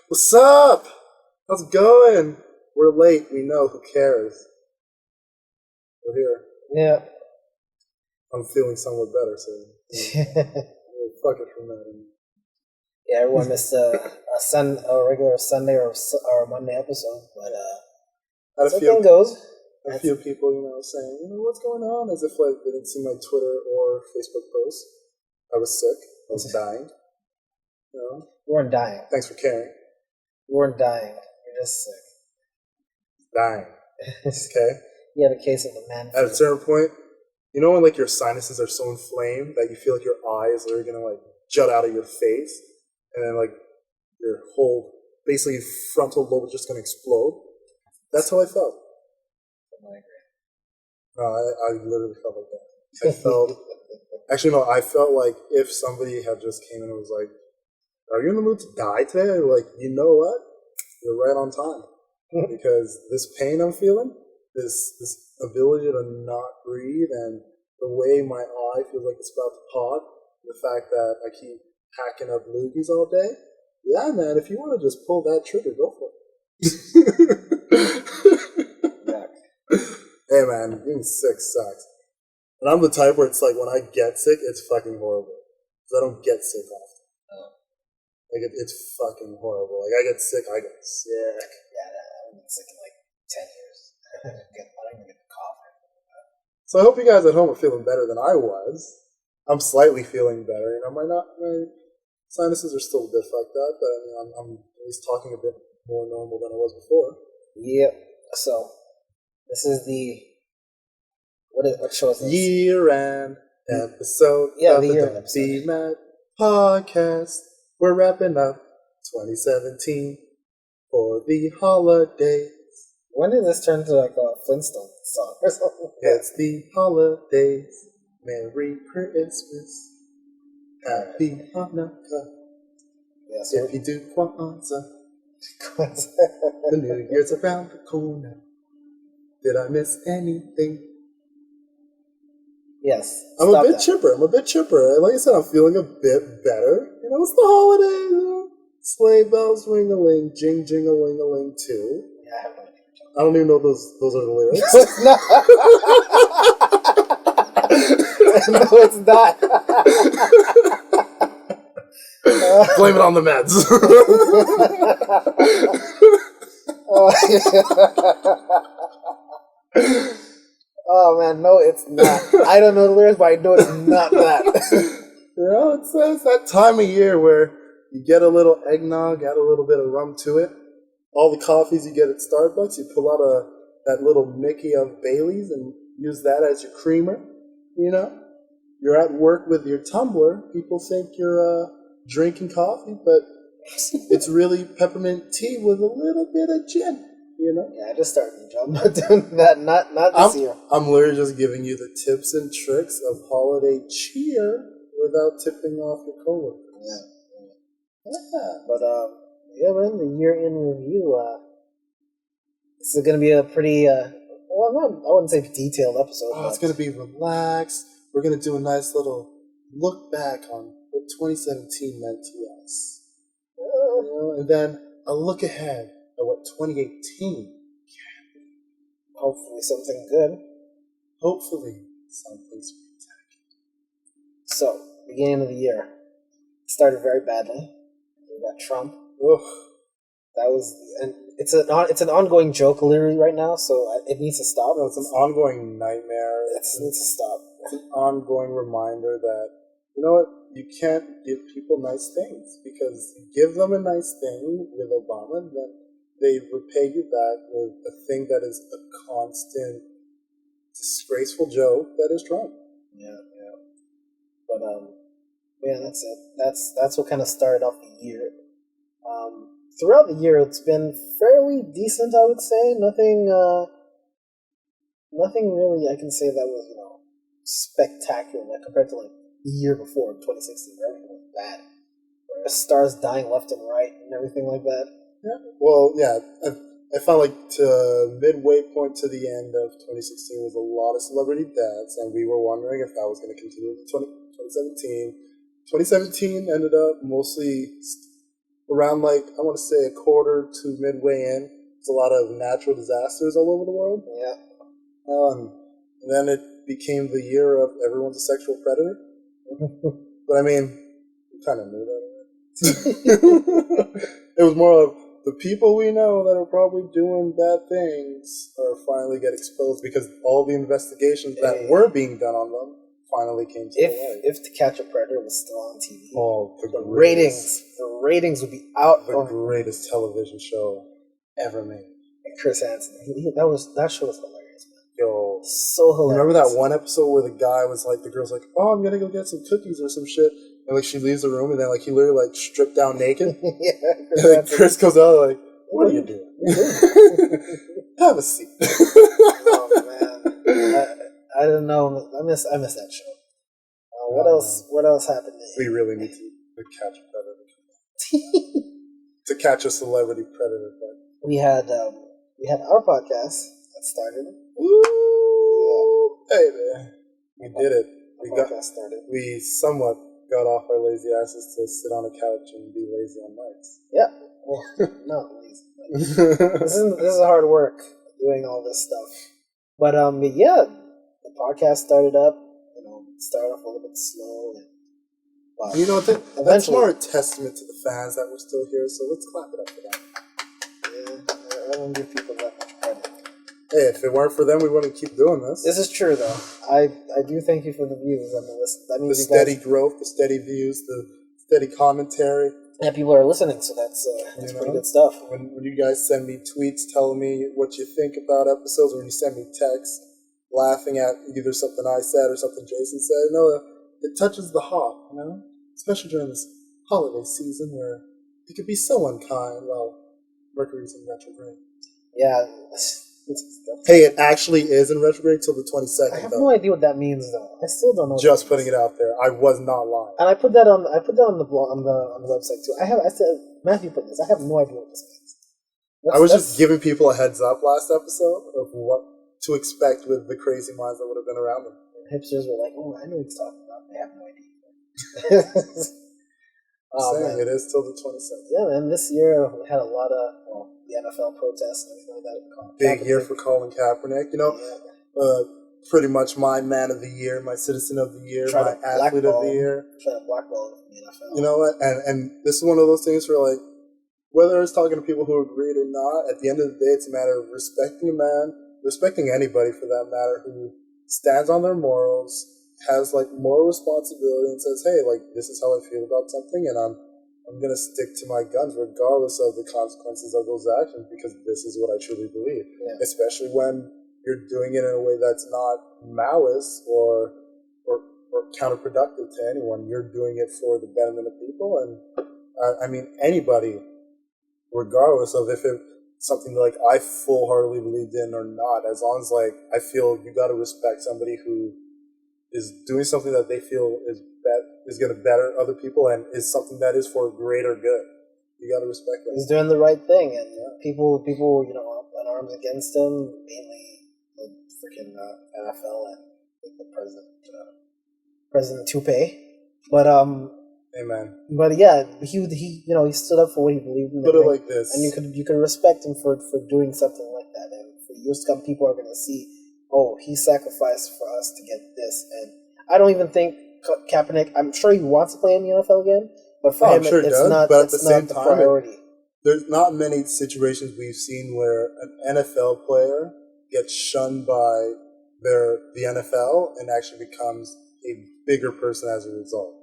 What's up? How's it going? We're late. We know. Who cares? We're here. Yeah. I'm feeling somewhat better, so we'll fuck it from that. Yeah, everyone missed a regular Sunday or Monday episode, but Had so a few, thing goes. a few people, saying, what's going on? As if like they didn't see my Twitter or Facebook post. I was sick. I was dying. You weren't dying. Thanks for caring. You weren't dying. You're just sick. Dying. Okay. You had a case of the man At a flu. certain point, when like your sinuses are so inflamed that you feel like your eye is literally gonna like jut out of your face, and then like your whole basically frontal lobe is just gonna explode. That's how I felt. No, I literally felt like that. I felt actually no, I felt like if somebody had just came in and was like, "Are you in the mood to die today?" I'd be like, you know what? You're right on time. Because this pain I'm feeling, this ability to not breathe, and the way my eye feels like it's about to pop, the fact that I keep hacking up loogies all day, yeah, man, if you want to just pull that trigger, go for it. Hey, man, being sick sucks. And I'm the type where it's like when I get sick, it's fucking horrible. Because I don't get sick often. Like, it's fucking horrible. Like, I get sick, I get sick. Yeah, I've been sick in like 10 years. I don't even get the cough. So I hope you guys at home are feeling better than I was. I'm slightly feeling better. My sinuses are still a bit fucked up, but I'm at least talking a bit more normal than I was before. Yep. So, this is what show is this? Year-end episode Yeah, of the the year-end Don't episode. Be Mad podcast. We're wrapping up 2017 for the holidays. When did this turn to like a Flintstone song or something? It's the holidays. Merry Christmas. Happy Hanukkah. Yeah, so If you do Kwanzaa, the New Year's around the corner. Did I miss anything? yes. I'm a stop bit that. chipper. Like I said, I'm feeling a bit better. It's the holidays. Sleigh bells ring-a-ling, jing-jing-a-ling-a-ling too. Yeah, I have no idea. I don't even know if those are the lyrics. No, it's not. Blame it on the meds. Oh man, no, it's not. I don't know the lyrics, but I know it's not that. It's that time of year where you get a little eggnog, add a little bit of rum to it. All the coffees you get at Starbucks, you pull out that little Mickey of Bailey's and use that as your creamer. You're at work with your tumbler. People think you're drinking coffee, but it's really peppermint tea with a little bit of gin. Yeah, I just started a job, but doing that not this year. I'm literally just giving you the tips and tricks of holiday cheer without tipping off your coworkers. Yeah. But yeah, man, the year in review. This is gonna be a pretty I wouldn't say detailed episode. Oh, it's gonna be relaxed. We're gonna do a nice little look back on what 2017 meant to us, and then a look ahead at what 2018. Hopefully something good. Hopefully something spectacular. So, beginning of the year started very badly. We got Trump. Ugh. That was, and it's an ongoing joke literally right now. So it needs to stop. No, it's an ongoing nightmare. It needs to stop. It's an ongoing reminder that you can't give people nice things, because you give them a nice thing with Obama, then they repay you back with a thing that is a constant, disgraceful joke that is Trump. Yeah. But yeah, that's it. That's what kind of started off the year. Throughout the year, it's been fairly decent, I would say. Nothing really I can say that was spectacular, like compared to like the year before, 2016, where everything was bad. Where stars dying left and right and everything like that. Yeah. Well, yeah. I found like to midway point to the end of 2016 was a lot of celebrity deaths, and we were wondering if that was going to continue into 2017. 2017 ended up mostly around like I want to say a quarter to midway in, there's a lot of natural disasters all over the world. Yeah. And then it became the year of everyone's a sexual predator. But I mean, we kind of knew that. It was more of the people we know that are probably doing bad things are finally get exposed because all the investigations that were being done on them finally came to light. If To Catch a Predator was still on TV, the ratings would be out. The greatest television show ever made. And Chris Hansen, that show was hilarious, man. Yo, so hilarious. Remember that one episode where the guy was like, the girl's like, "Oh, I'm gonna go get some cookies or some shit," and like she leaves the room and then like he literally like stripped down naked. Yeah, and like, Chris goes out like, "What are you doing? Have a seat." Oh man, I don't know. I miss that show. What else happened? We really need to catch a predator. To catch a celebrity predator. We had our podcast that started. Woo! Baby, we did it. Started. We somewhat got off our lazy asses to sit on a couch and be lazy on nights. Yeah. Well, not lazy. This is hard work doing all this stuff. But yeah, the podcast started up. Started off a little bit slow. And you know what? That's more a testament to the fans that we're still here. So let's clap it up for that. Yeah, I don't give people that much credit. Hey, if it weren't for them, we wouldn't keep doing this. This is true, though. I do thank you for the views and the listen. That means the steady growth, the steady views, the steady commentary. Yeah, people are listening, so that's pretty good stuff. When you guys send me tweets telling me what you think about episodes, or when you send me texts laughing at either something I said or something Jason said, it touches the heart, especially during this holiday season where it could be so unkind while Mercury's in retrograde. Yeah. Hey, it actually is in retrograde till the 22nd. I have no idea what that means, though. I still don't know. Just putting it out there. I was not lying. And I put that on the blog on the website too. I said Matthew put this. I have no idea what this means. I was just giving people a heads up last episode of what to expect with the crazy minds that would have been around them. Hipsters were like, "Oh, I know what he's talking about." They have no idea. Man. It is till the 22nd. Yeah, and this year we had a lot of the NFL protests and everything like that. Big year for Colin Kaepernick. Pretty much my man of the year, my citizen of the year, my athlete of the year. Trying to blackball him from the NFL. You know what? And this is one of those things where like, whether it's talking to people who agreed or not, at the end of the day, it's a matter of respecting a man, respecting anybody for that matter, who stands on their morals, has like moral responsibility, and says, "Hey, like this is how I feel about something, and I'm gonna stick to my guns regardless of the consequences of those actions because this is what I truly believe." Yeah. Especially when you're doing it in a way that's not malice or counterproductive to anyone. You're doing it for the betterment of people, and I mean anybody, regardless of if it's something like I full-heartedly believed in or not, as long as like I feel you got to respect somebody who is doing something that they feel is going to better other people and is something that is for greater good. You got to respect that. He's doing the right thing, and people, up in arms against him, mainly the freaking NFL and the President Toupe. But Amen. But yeah, he stood up for what he believed in. Put it like this, and you could respect him for doing something like that. And for years to come, people are going to see, oh, he sacrificed for us to get this. And I don't even think Kaepernick. I'm sure he wants to play in the NFL again, but for him, it's not. But at the same time, priority. There's not many situations we've seen where an NFL player gets shunned by the NFL and actually becomes a bigger person as a result.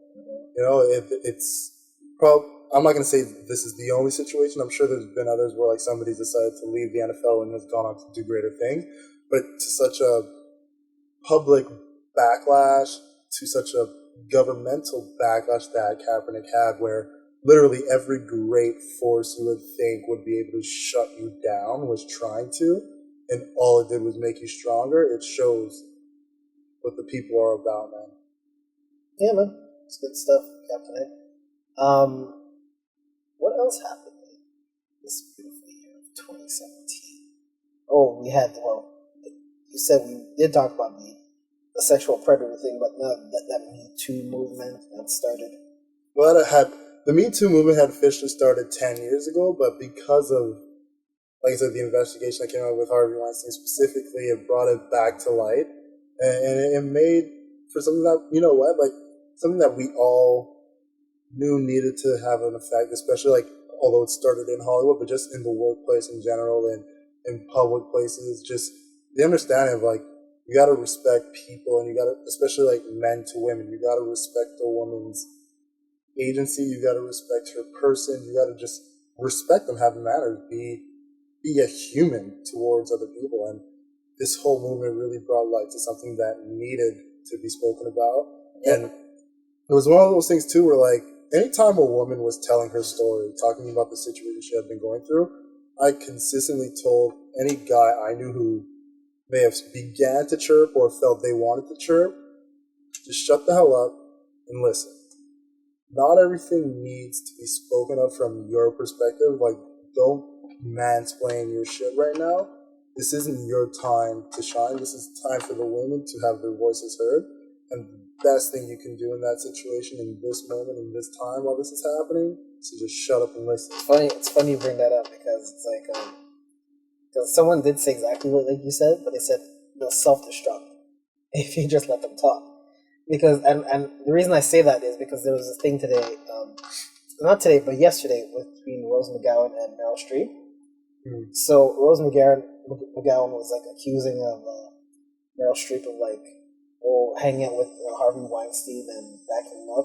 It's probably. I'm not going to say this is the only situation. I'm sure there's been others where like somebody's decided to leave the NFL and has gone on to do greater things. But to such a public backlash, to such a governmental backlash that Kaepernick had, where literally every great force you would think would be able to shut you down was trying to, and all it did was make you stronger. It shows what the people are about, man. Yeah, man. It's good stuff, Kaepernick. What else happened this beautiful year of 2017? Oh, we had, you said we did talk about the sexual predator thing, but not that Me Too movement that started. Well, that had the Me Too movement had officially started 10 years ago, but because of, like I said, the investigation that came out with Harvey Weinstein specifically, it brought it back to light. And it made for something that, you know what, like something that we all knew needed to have an effect, especially like, although it started in Hollywood, but just in the workplace in general and in public places, just the understanding of like, you got to respect people, and you got to, especially like men to women, you got to respect a woman's agency, you got to respect her person, you got to just respect them, have manners, be a human towards other people. And this whole movement really brought light to something that needed to be spoken about. Yeah. And it was one of those things too where like anytime a woman was telling her story, talking about the situation she had been going through, I consistently told any guy I knew who may have began to chirp or felt they wanted to chirp, just shut the hell up and listen. Not everything needs to be spoken of from your perspective. Like, don't mansplain your shit right now. This isn't your time to shine. This is time for the women to have their voices heard. And the best thing you can do in that situation, in this moment, in this time while this is happening, is to just shut up and listen. It's funny you bring that up because it's like, because someone did say exactly what like you said, but they said they'll self-destruct if you just let them talk. Because and the reason I say that is because there was a thing today, not today, but yesterday, between Rose McGowan and Meryl Streep. Mm. So Rose McGowan was like accusing of Meryl Streep of like hanging out with Harvey Weinstein and backing him up,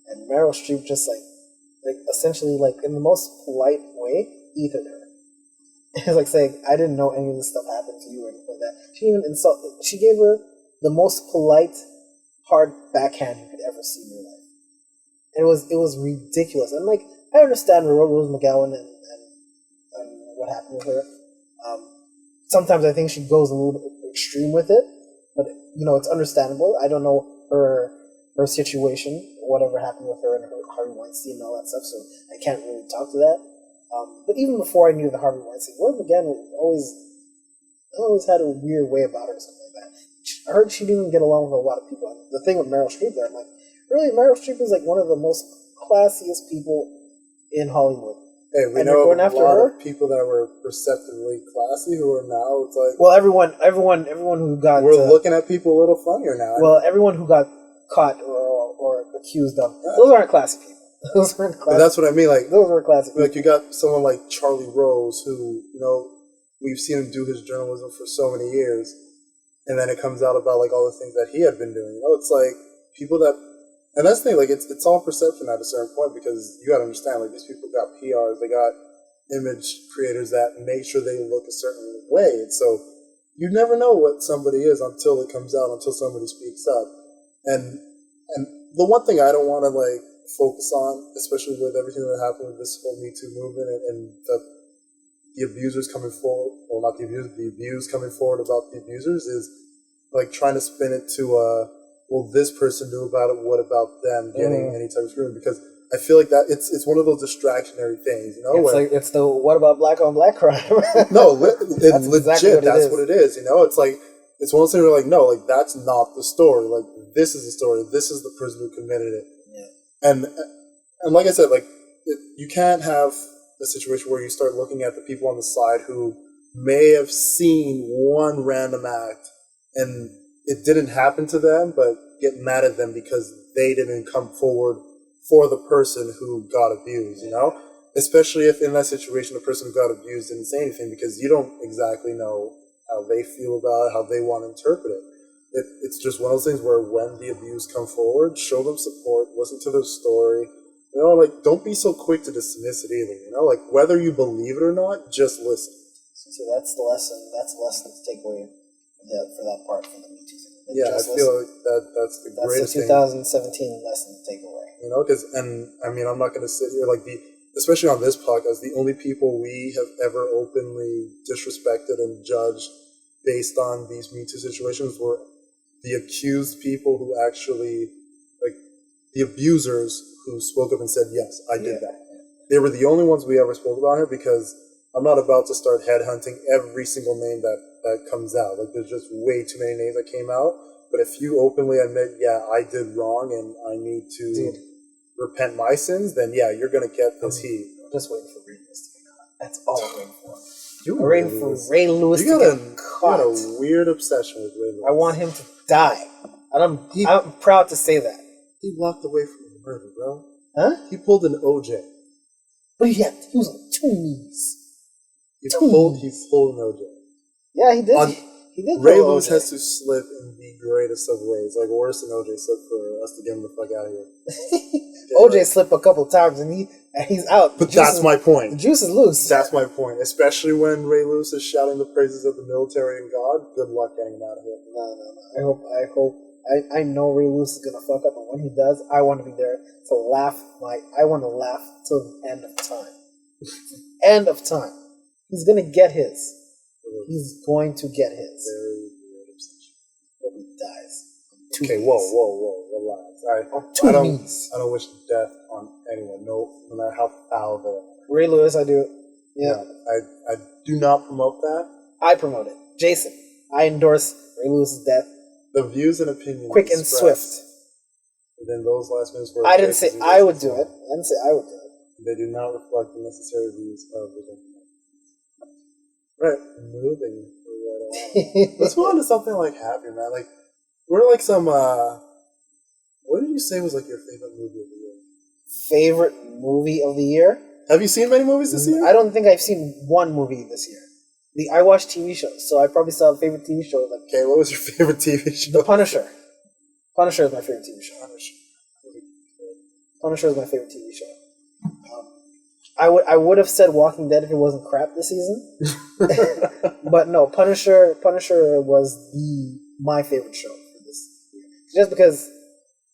and Meryl Streep just like essentially like in the most polite way ethered her. It's like saying, I didn't know any of this stuff happened to you or anything like that. She even insulted. She gave her the most polite, hard backhand you could ever see in your life. And it was ridiculous. And like I understand Rose McGowan and what happened with her. Sometimes I think she goes a little bit extreme with it, but you know it's understandable. I don't know her situation, whatever happened with her and Harvey Weinstein and all that stuff, so I can't really talk to that. But even before I knew the Harvey Weinstein, Rose McGowan always had a weird way about her or something like that. I heard she didn't even get along with a lot of people. And the thing with Meryl Streep there, I'm like, really, Meryl Streep is like one of the most classiest people in Hollywood. Hey, we know a lot of people that were perceptively classy who are now, it's like... Well, everyone who got... We're looking at people a little funnier now. Well, everyone who got caught or accused of... Yeah. Those aren't classy people. Those aren't classy. But that's what I mean, like... Those aren't classy people. Like, you got someone like Charlie Rose who, you know, we've seen him do his journalism for so many years, and then it comes out about, like, all the things that he had been doing. You know, it's like, people that... And that's the thing, like, it's all perception at a certain point, because you gotta understand, like, these people got PRs, they got image creators that make sure they look a certain way, and so you never know what somebody is until it comes out, until somebody speaks up. And the one thing I don't want to, like, focus on, especially with everything that happened with this whole Me Too movement and the abusers coming forward, well, not the abusers, the abused coming forward about the abusers, is, like, trying to spin it to, well, this person knew about it, what about them getting any type of scrutiny? Because I feel like that it's one of those distractionary things, you know? It's the what about black on black crime? No, that's legit, that's what it is, you know? It's like, it's one of those things where like, no, like, that's not the story. Like, this is the story. This is the person who committed it. Yeah. And like I said, like, you can't have a situation where you start looking at the people on the side who may have seen one random act and it didn't happen to them, but get mad at them because they didn't come forward for the person who got abused, you know? Especially if in that situation the person who got abused didn't say anything, because you don't exactly know how they feel about it, how they want to interpret it. It's just one of those things where when the abused come forward, show them support, listen to their story. You know, like, don't be so quick to dismiss it either, you know? Like, whether you believe it or not, just listen. So that's the lesson. That's the lesson to take away for that part from the Me Too thing. Yeah, I feel like that's the greatest thing. That's the 2017 lesson to take away. You know, because, and I mean, I'm not going to sit here, like, especially on this podcast, the only people we have ever openly disrespected and judged based on these Me Too situations were the accused people who actually, like, the abusers who spoke up and said, yes, I did that. They were the only ones we ever spoke about here, because I'm not about to start headhunting every single name that comes out. Like, there's just way too many names that came out. But if you openly admit, yeah, I did wrong and I need to repent my sins, then yeah, you're gonna get this heat. I'm just waiting for Ray Lewis to get caught. That's all I'm waiting for. You I'm waiting for Ray Lewis to get you caught. got a weird obsession with Ray Lewis. I want him to die. And I'm proud to say that. He walked away from murder, bro. Huh? He pulled an OJ. But he was on 2 knees. He pulled an OJ. Yeah, he did. He did. Ray Lewis has to slip in the greatest of ways, like worse than OJ slipped for us to get him the fuck out of here. OJ slipped a couple times and he's out. But that's my point. The juice is loose. That's my point. Especially when Ray Lewis is shouting the praises of the military and God. Good luck getting him out of here. No. I know Ray Lewis is gonna fuck up, and when he does, I want to be there to laugh. I want to laugh till the end of time. End of time. He's gonna get his. He's going to get his. Very weird obsession. Hope he dies. Okay, whoa, relax. I don't wish death on anyone. No matter how foul they are. Ray Lewis, I do. Yeah. I do not promote that. I promote it. Jason, I endorse Ray Lewis's death. The views and opinions quick and swift. Within those last minutes were. I didn't say I would do it. I didn't say I would do it. They do not reflect the necessary views of the government. Right, moving right on. Let's move on to something like happier, man. Like we're like some. What did you say was like your favorite movie of the year? Favorite movie of the year? Have you seen many movies this year? I don't think I've seen one movie this year. I watch TV shows, so I probably saw a favorite TV show. Like, okay, what was your favorite TV show? The Punisher. Punisher is my favorite TV show. Punisher is my favorite TV show. I would have said Walking Dead if it wasn't crap this season, but no, Punisher was my favorite show for this year. Just because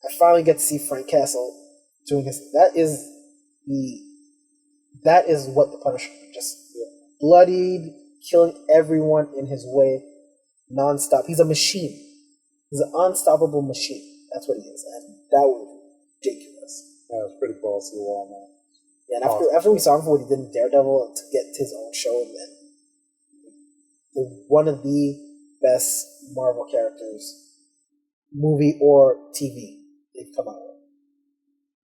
I finally get to see Frank Castle doing his. That is what the Punisher just bloodied, killing everyone in his way, nonstop. He's a machine. He's an unstoppable machine. That's what he is, and that was ridiculous. Yeah, it was pretty balls to the wall, man. Yeah, and after we saw him for what he did in Daredevil to get his own show, and then one of the best Marvel characters, movie or TV, they've come out with.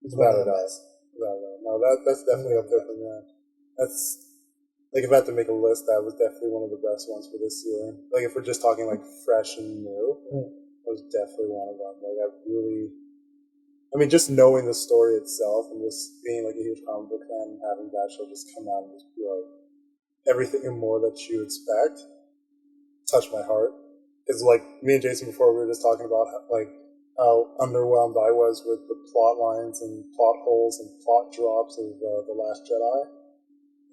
It's one of the best. No, that's definitely up there for me. That's like if I had to make a list, that was definitely one of the best ones for this year. Like if we're just talking like fresh and new, that was definitely one of them. Like just knowing the story itself and just being like a huge comic book fan and having that show just come out and just be like everything and more that you expect touched my heart. Because like me and Jason before we were just talking about how underwhelmed I was with the plot lines and plot holes and plot drops of The Last Jedi,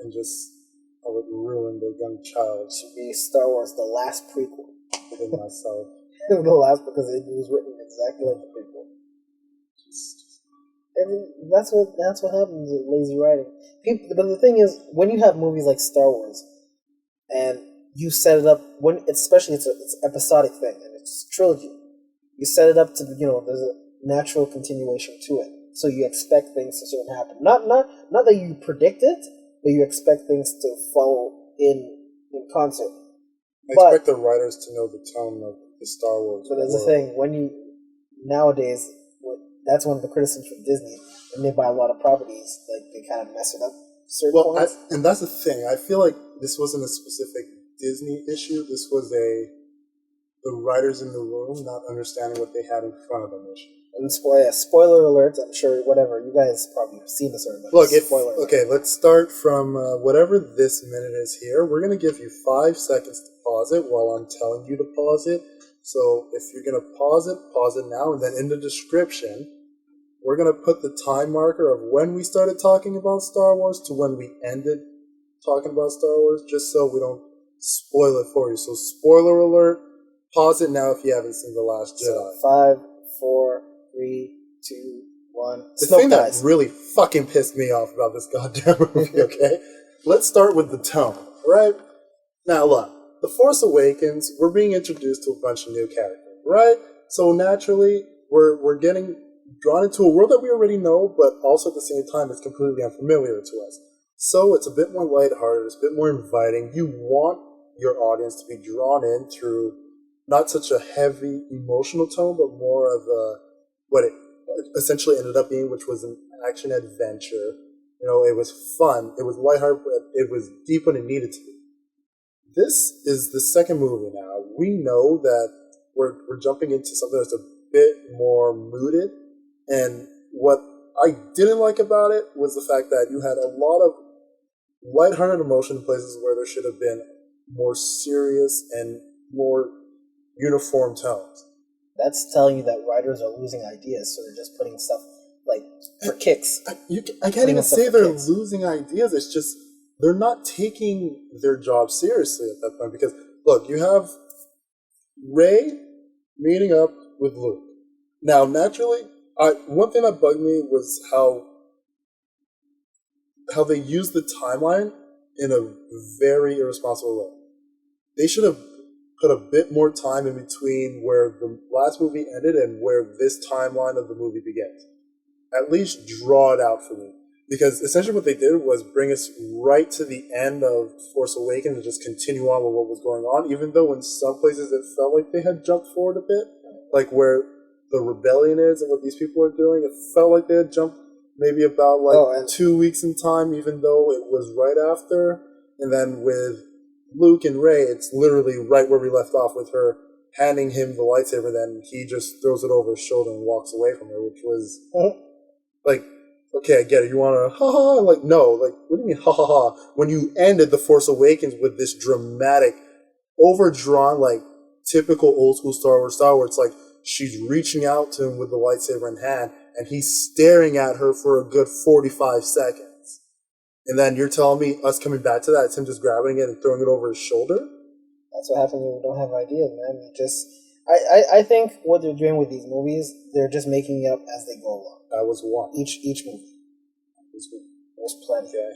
and just how it ruined a young child. Should be Star Wars, the last prequel. Within myself. The last, because it was written exactly like the prequel. That's what happens with lazy writing. But the thing is, when you have movies like Star Wars, and you set it up especially it's an episodic thing and it's a trilogy. You set it up to there's a natural continuation to it, so you expect things to sort of happen. Not that you predict it, but you expect things to follow in concert. I expect the writers to know the tone of the Star Wars. But there's the thing, nowadays, that's one of the criticisms from Disney. When they buy a lot of properties, like they kind of mess it up. Points. And that's the thing. I feel like this wasn't a specific Disney issue. This was the writers in the room not understanding what they had in front of them issue. And spoiler alert! I'm sure whatever you guys probably have seen this already. Look, let's start from whatever this minute is here. We're gonna give you 5 seconds to pause it while I'm telling you to pause it. So if you're gonna pause it now, and then in the description, we're gonna put the time marker of when we started talking about Star Wars to when we ended talking about Star Wars, just so we don't spoil it for you. So spoiler alert! Pause it now if you haven't seen The Last Jedi. So 5, 4, 3, 2, 1. The thing that really fucking pissed me off about this goddamn movie, okay? Let's start with the tone, right? Now look, The Force Awakens, we're being introduced to a bunch of new characters, right? So naturally, we're getting drawn into a world that we already know, but also at the same time, it's completely unfamiliar to us. So it's a bit more lighthearted, it's a bit more inviting. You want your audience to be drawn in through not such a heavy emotional tone, but more of what it essentially ended up being, which was an action adventure. You know, it was fun. It was lighthearted, but it was deep when it needed to be. This is the second movie now. We know that we're jumping into something that's a bit more mooded. And what I didn't like about it was the fact that you had a lot of lighthearted emotion in places where there should have been more serious and more uniform tones. That's telling you that writers are losing ideas, so they're just putting stuff like for kicks. I can't even say they're losing ideas. It's just they're not taking their job seriously at that point. Because look, you have Rey meeting up with Luke. Now, naturally, one thing that bugged me was how they used the timeline in a very irresponsible way. They should have put a bit more time in between where the last movie ended and where this timeline of the movie begins. At least draw it out for me. Because essentially what they did was bring us right to the end of Force Awakens and just continue on with what was going on, even though in some places it felt like they had jumped forward a bit. Like where the rebellion is and what these people are doing, it felt like they had jumped maybe about 2 weeks in time, even though it was right after. And then with Luke and Rey, it's literally right where we left off with her handing him the lightsaber, then he just throws it over his shoulder and walks away from her, which was like, okay, I get it. You want to ha ha? Like, no. Like, what do you mean ha ha ha? When you ended The Force Awakens with this dramatic, overdrawn, like typical old school Star Wars style, where it's like she's reaching out to him with the lightsaber in hand, and he's staring at her for a good 45 seconds. And then you're telling me us coming back to that, it's him just grabbing it and throwing it over his shoulder? That's what happens when you don't have ideas, man. You just, I think what they're doing with these movies, they're just making it up as they go along. That was one. Each movie. There's plenty. Okay.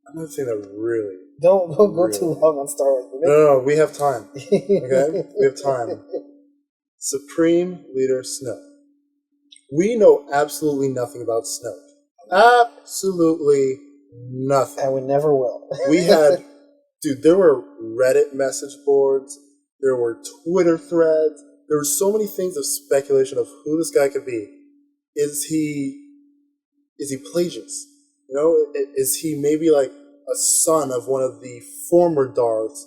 I'm not saying that really. Don't go too long on Star Wars. No, we have time. Okay? We have time. Supreme Leader Snoke. We know absolutely nothing about Snoke. Absolutely nothing. And we never will. We had, dude, there were Reddit message boards, there were Twitter threads, there were so many things of speculation of who this guy could be. Is he Plagueis? You know, is he maybe like a son of one of the former Darths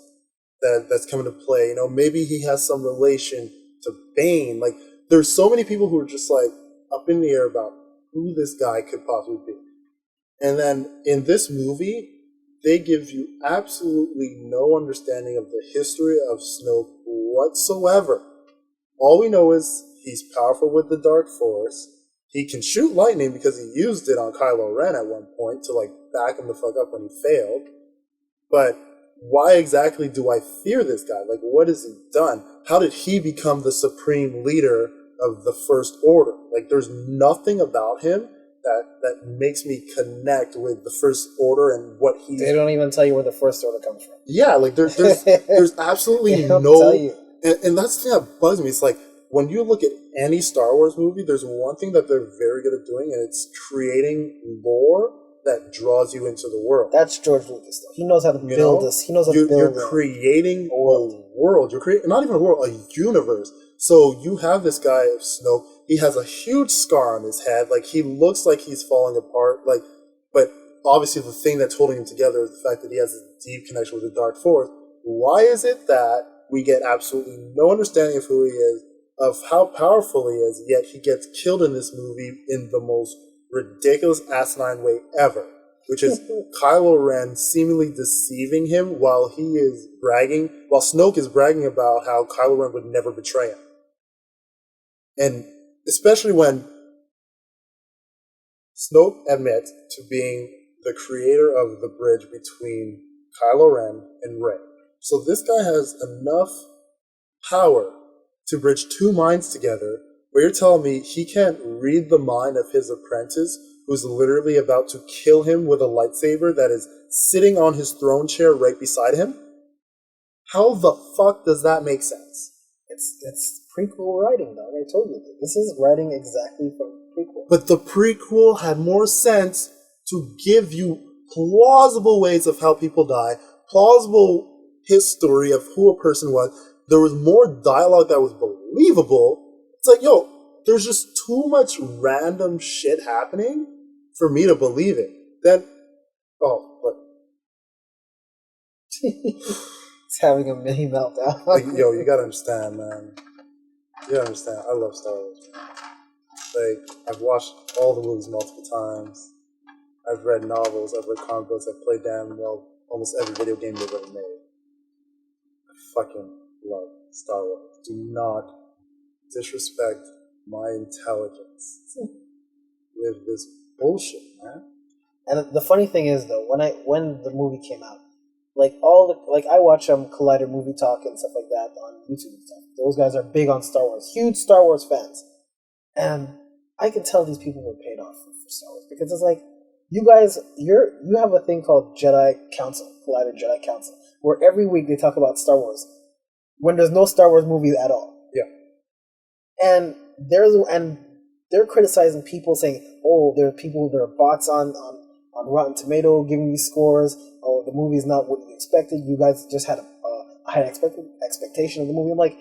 that's coming to play? You know, maybe he has some relation to Bane. Like, there's so many people who are just like up in the air about who this guy could possibly be. And then in this movie, they give you absolutely no understanding of the history of Snoke whatsoever. All we know is he's powerful with the Dark Force. He can shoot lightning because he used it on Kylo Ren at one point to like back him the fuck up when he failed. But why exactly do I fear this guy? Like, what has he done? How did he become the supreme leader of the First Order? Like, there's nothing about him that makes me connect with the First Order and what he. They don't even tell you where the First Order comes from. Yeah, like there's absolutely no. And that's the thing that bugs me. It's like when you look at any Star Wars movie, there's one thing that they're very good at doing, and it's creating lore that draws you into the world. That's George Lucas, though. He knows how to build this. He knows how to build. You're creating a world. You're creating not even a world, a universe. So you have this guy of Snoke. He has a huge scar on his head. Like, he looks like he's falling apart. Like, but obviously the thing that's holding him together is the fact that he has a deep connection with the Dark Force. Why is it that we get absolutely no understanding of who he is, of how powerful he is, yet he gets killed in this movie in the most ridiculous, asinine way ever, which is Kylo Ren seemingly deceiving him while Snoke is bragging about how Kylo Ren would never betray him. And especially when Snoke admits to being the creator of the bridge between Kylo Ren and Rey. So this guy has enough power to bridge two minds together, where you're telling me he can't read the mind of his apprentice who's literally about to kill him with a lightsaber that is sitting on his throne chair right beside him? How the fuck does that make sense? It's prequel writing, dog. I told you. This is writing exactly from prequel. But the prequel had more sense to give you plausible ways of how people die, plausible history of who a person was. There was more dialogue that was believable. It's like, yo, there's just too much random shit happening for me to believe it. Then, what? He's having a mini meltdown. Like, yo, you gotta understand, man. You gotta understand. I love Star Wars. Like, I've watched all the movies multiple times. I've read novels. I've read comic books. I've played almost every video game they've ever made. I fucking love Star Wars. Do not disrespect my intelligence with this bullshit, man. And the funny thing is, though, when the movie came out, I watch Collider Movie Talk and stuff like that on YouTube and stuff. Those guys are big on Star Wars, huge Star Wars fans, and I can tell these people were paid off for Star Wars because it's like you guys, you have a thing called Jedi Council, Collider Jedi Council, where every week they talk about Star Wars when there's no Star Wars movies at all. Yeah, and they're criticizing people saying, "Oh, there are bots on Rotten Tomato giving these scores. Oh, the movie's not what you expected. You guys just had a high expectation of the movie." I'm like,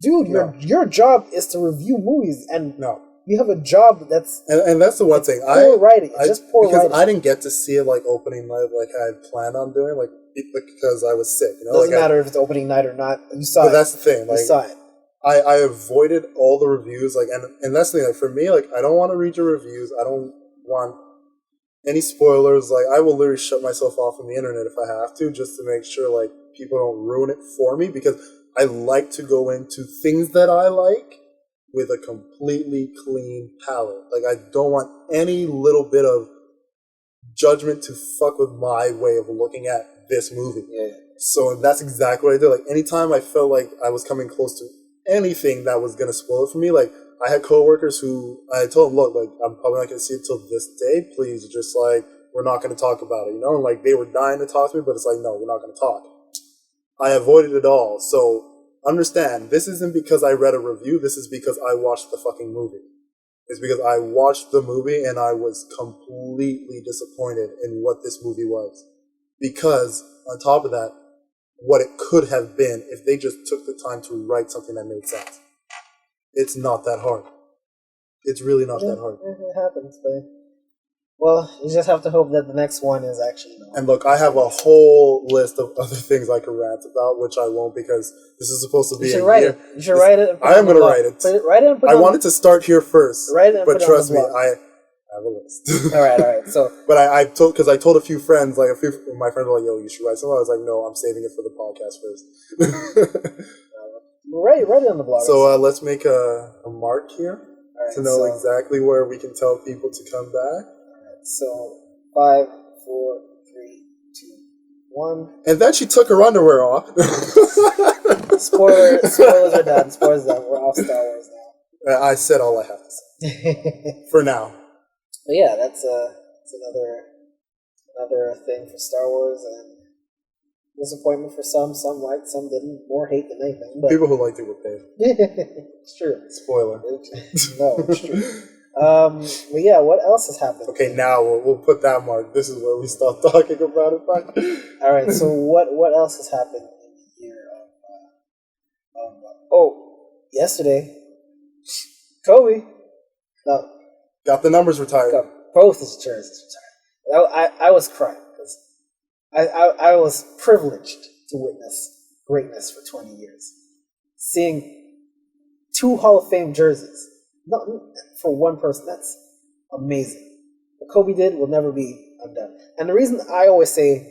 dude, your job is to review movies, and you have a job that's and that's the one thing. Poor writing. It's just poor because writing. I didn't get to see it like opening night like I had planned on doing, like because I was sick. You know, doesn't matter if it's opening night or not. You saw it. But that's the thing. Like, you saw it. I avoided all the reviews, like, and that's the thing. Like, for me, like, I don't want to read your reviews. I don't want any spoilers. Like, I will literally shut myself off from the internet if I have to, just to make sure like people don't ruin it for me, because I like to go into things that I like with a completely clean palette. Like, I don't want any little bit of judgment to fuck with my way of looking at this movie. Yeah. So that's exactly what I did. Like, anytime I felt like I was coming close to anything that was gonna spoil it for me, like, I had coworkers who I told them, look, like, I'm probably not gonna see it till this day. Please, just like, we're not gonna talk about it, you know? And like, they were dying to talk to me, but it's like, no, we're not gonna talk. I avoided it all. So understand, this isn't because I read a review. This is because I watched the fucking movie. It's because I watched the movie and I was completely disappointed in what this movie was. Because on top of that, what it could have been if they just took the time to write something that made sense. It's not that hard. It's really not that hard. It happens, but well, you just have to hope that the next one is actually. And look, I have a whole list of other things I could rant about, which I won't because this is supposed to be. You should write it. You should write it. I am going to write it. Write it and put it I wanted to start here first. Write it and but put it trust on the me, blog. I have a list. all right. So, but I told a few friends, like a few of my friends were like, "Yo, you should write something." I was like, "No, I'm saving it for the podcast first." write it on the blog. So let's make a mark here right, to know exactly where we can tell people to come back. So 5, 4, 3, 2, 1. And then she took her underwear off. Spoilers are done. Spoilers are done. We're off Star Wars now. I said all I have to say. For now. But yeah, that's another thing for Star Wars, and disappointment for some. Some liked, some didn't. More hate than anything. But people who liked it were paid. It's true. Spoiler. No, it's true. But yeah, what else has happened? Okay, now we'll put that mark. This is where we stop talking about it. All right. So what else has happened in the year of? Yesterday, Kobe. No, got the numbers retired. Both his jerseys retired. I was crying because I was privileged to witness greatness for 20 years, seeing 2 Hall of Fame jerseys. Not for one person. That's amazing. What Kobe did will never be undone. And the reason I always say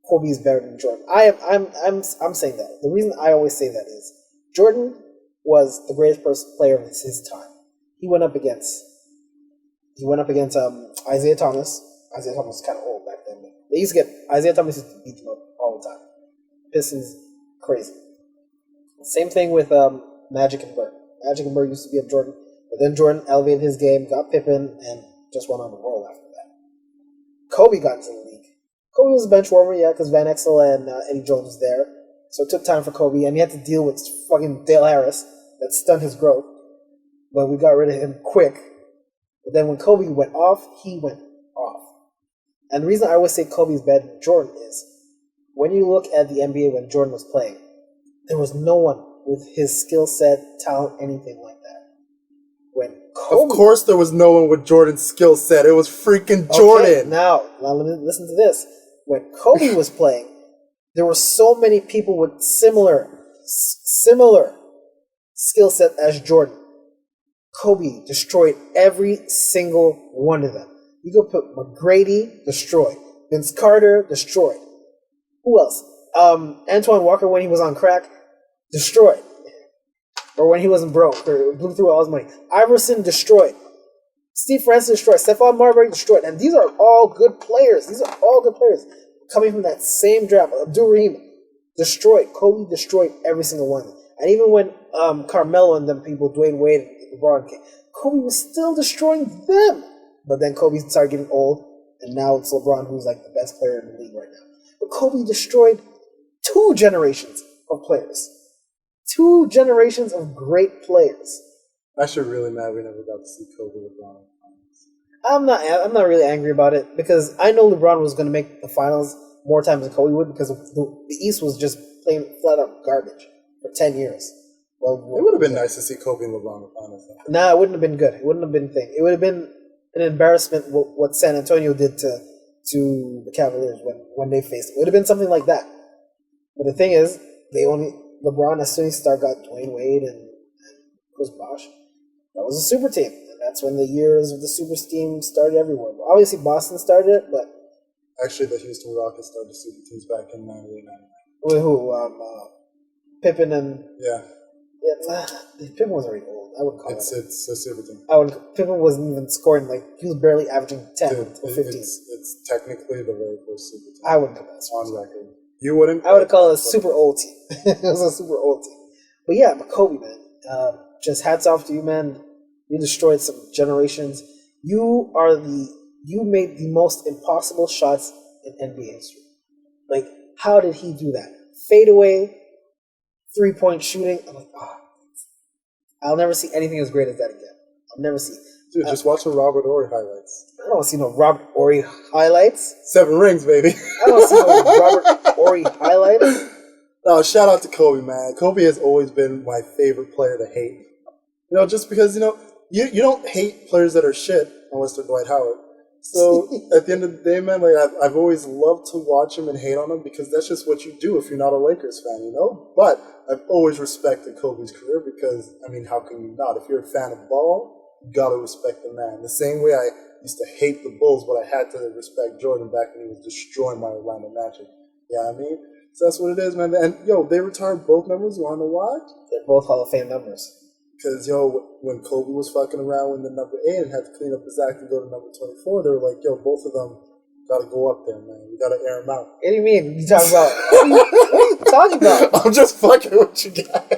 Kobe is better than Jordan, I'm saying that. The reason I always say that is Jordan was the greatest player of his time. He went up against Isaiah Thomas. Isaiah Thomas was kind of old back then. They used to get Isaiah Thomas used to beat them up all the time. Pistons, crazy. Same thing with Magic and Bird. Magic and Bird used to be up Jordan. But then Jordan elevated his game, got Pippen, and just went on the roll after that. Kobe got into the league. Kobe was a bench warmer, yeah, because Van Exel and Eddie Jones was there. So it took time for Kobe, and he had to deal with fucking Dale Harris that stunned his growth. But we got rid of him quick. But then when Kobe went off, he went off. And the reason I always say Kobe is better than Jordan is, when you look at the NBA when Jordan was playing, there was no one with his skill set, talent, anything like that. when Kobe. Of course, there was no one with Jordan's skill set. It was freaking Okay, Jordan. now listen to this. When Kobe was playing, there were so many people with similar skill set as Jordan. Kobe destroyed every single one of them. You go put McGrady, destroyed. Vince Carter, destroyed. Who else? Antoine Walker, when he was on crack, destroyed. Or when he wasn't broke, or blew through all his money. Iverson, destroyed. Steve Francis, destroyed. Stephon Marbury, destroyed. And these are all good players. These are all good players. Coming from that same draft. Abdul Rahim, destroyed. Kobe destroyed every single one. And even when Carmelo and them people, Dwayne Wade and LeBron came, Kobe was still destroying them. But then Kobe started getting old, and now it's LeBron who's like the best player in the league right now. But Kobe destroyed 2 generations of players. 2 generations of great players. I'm actually really mad we never got to see Kobe LeBron. I'm not really angry about it because I know LeBron was going to make the finals more times than Kobe would because the East was just plain flat out garbage for 10 years. Well, it would have been nice to see Kobe and LeBron in the finals. Nah, it wouldn't have been good. It wouldn't have been a thing. It would have been an embarrassment what San Antonio did to the Cavaliers when they faced it. It would have been something like that. But the thing is, LeBron, as soon as he got Dwayne Wade and Chris Bosh, that was a super team. And that's when the years of the super team started everywhere. Obviously, Boston started it, but... Actually, the Houston Rockets started super teams back in 98, 99. With who? Pippen and... Yeah. Pippen was already old. I wouldn't call it. It's a super team. Pippen wasn't even scoring, he was barely averaging 10 or 15. It's technically the very first super team. I wouldn't call that on record. You wouldn't? I would call it a super old team. It was a super old team. But yeah, but Kobe, man. Just hats off to you, man. You destroyed some generations. You made the most impossible shots in NBA history. How did he do that? Fade away, 3-point shooting. I'm like, I'll never see anything as great as that again. I'll never see. Dude, just watch the Robert Horry highlights. I don't want to see no Robert Horry highlights. 7 rings, baby. I don't see no Robert Horry highlights. No, shout out to Kobe, man. Kobe has always been my favorite player to hate. Just because, you don't hate players that are shit unless they're Dwight Howard. So at the end of the day, man, I've always loved to watch him and hate on him because that's just what you do if you're not a Lakers fan, But I've always respected Kobe's career because, how can you not? If you're a fan of ball, you gotta respect the man. The same way I used to hate the Bulls, but I had to respect Jordan back when he was destroying my Orlando Magic. Yeah, So that's what it is, man. And, they retired both numbers. You wanna know why? They're both Hall of Fame numbers. Because, when Kobe was fucking around with the number 8 and had to clean up his act and go to number 24, they were like, both of them got to go up there, man. We got to air them out. What do you mean? You talking about? What are you talking about? I'm just fucking with you guys.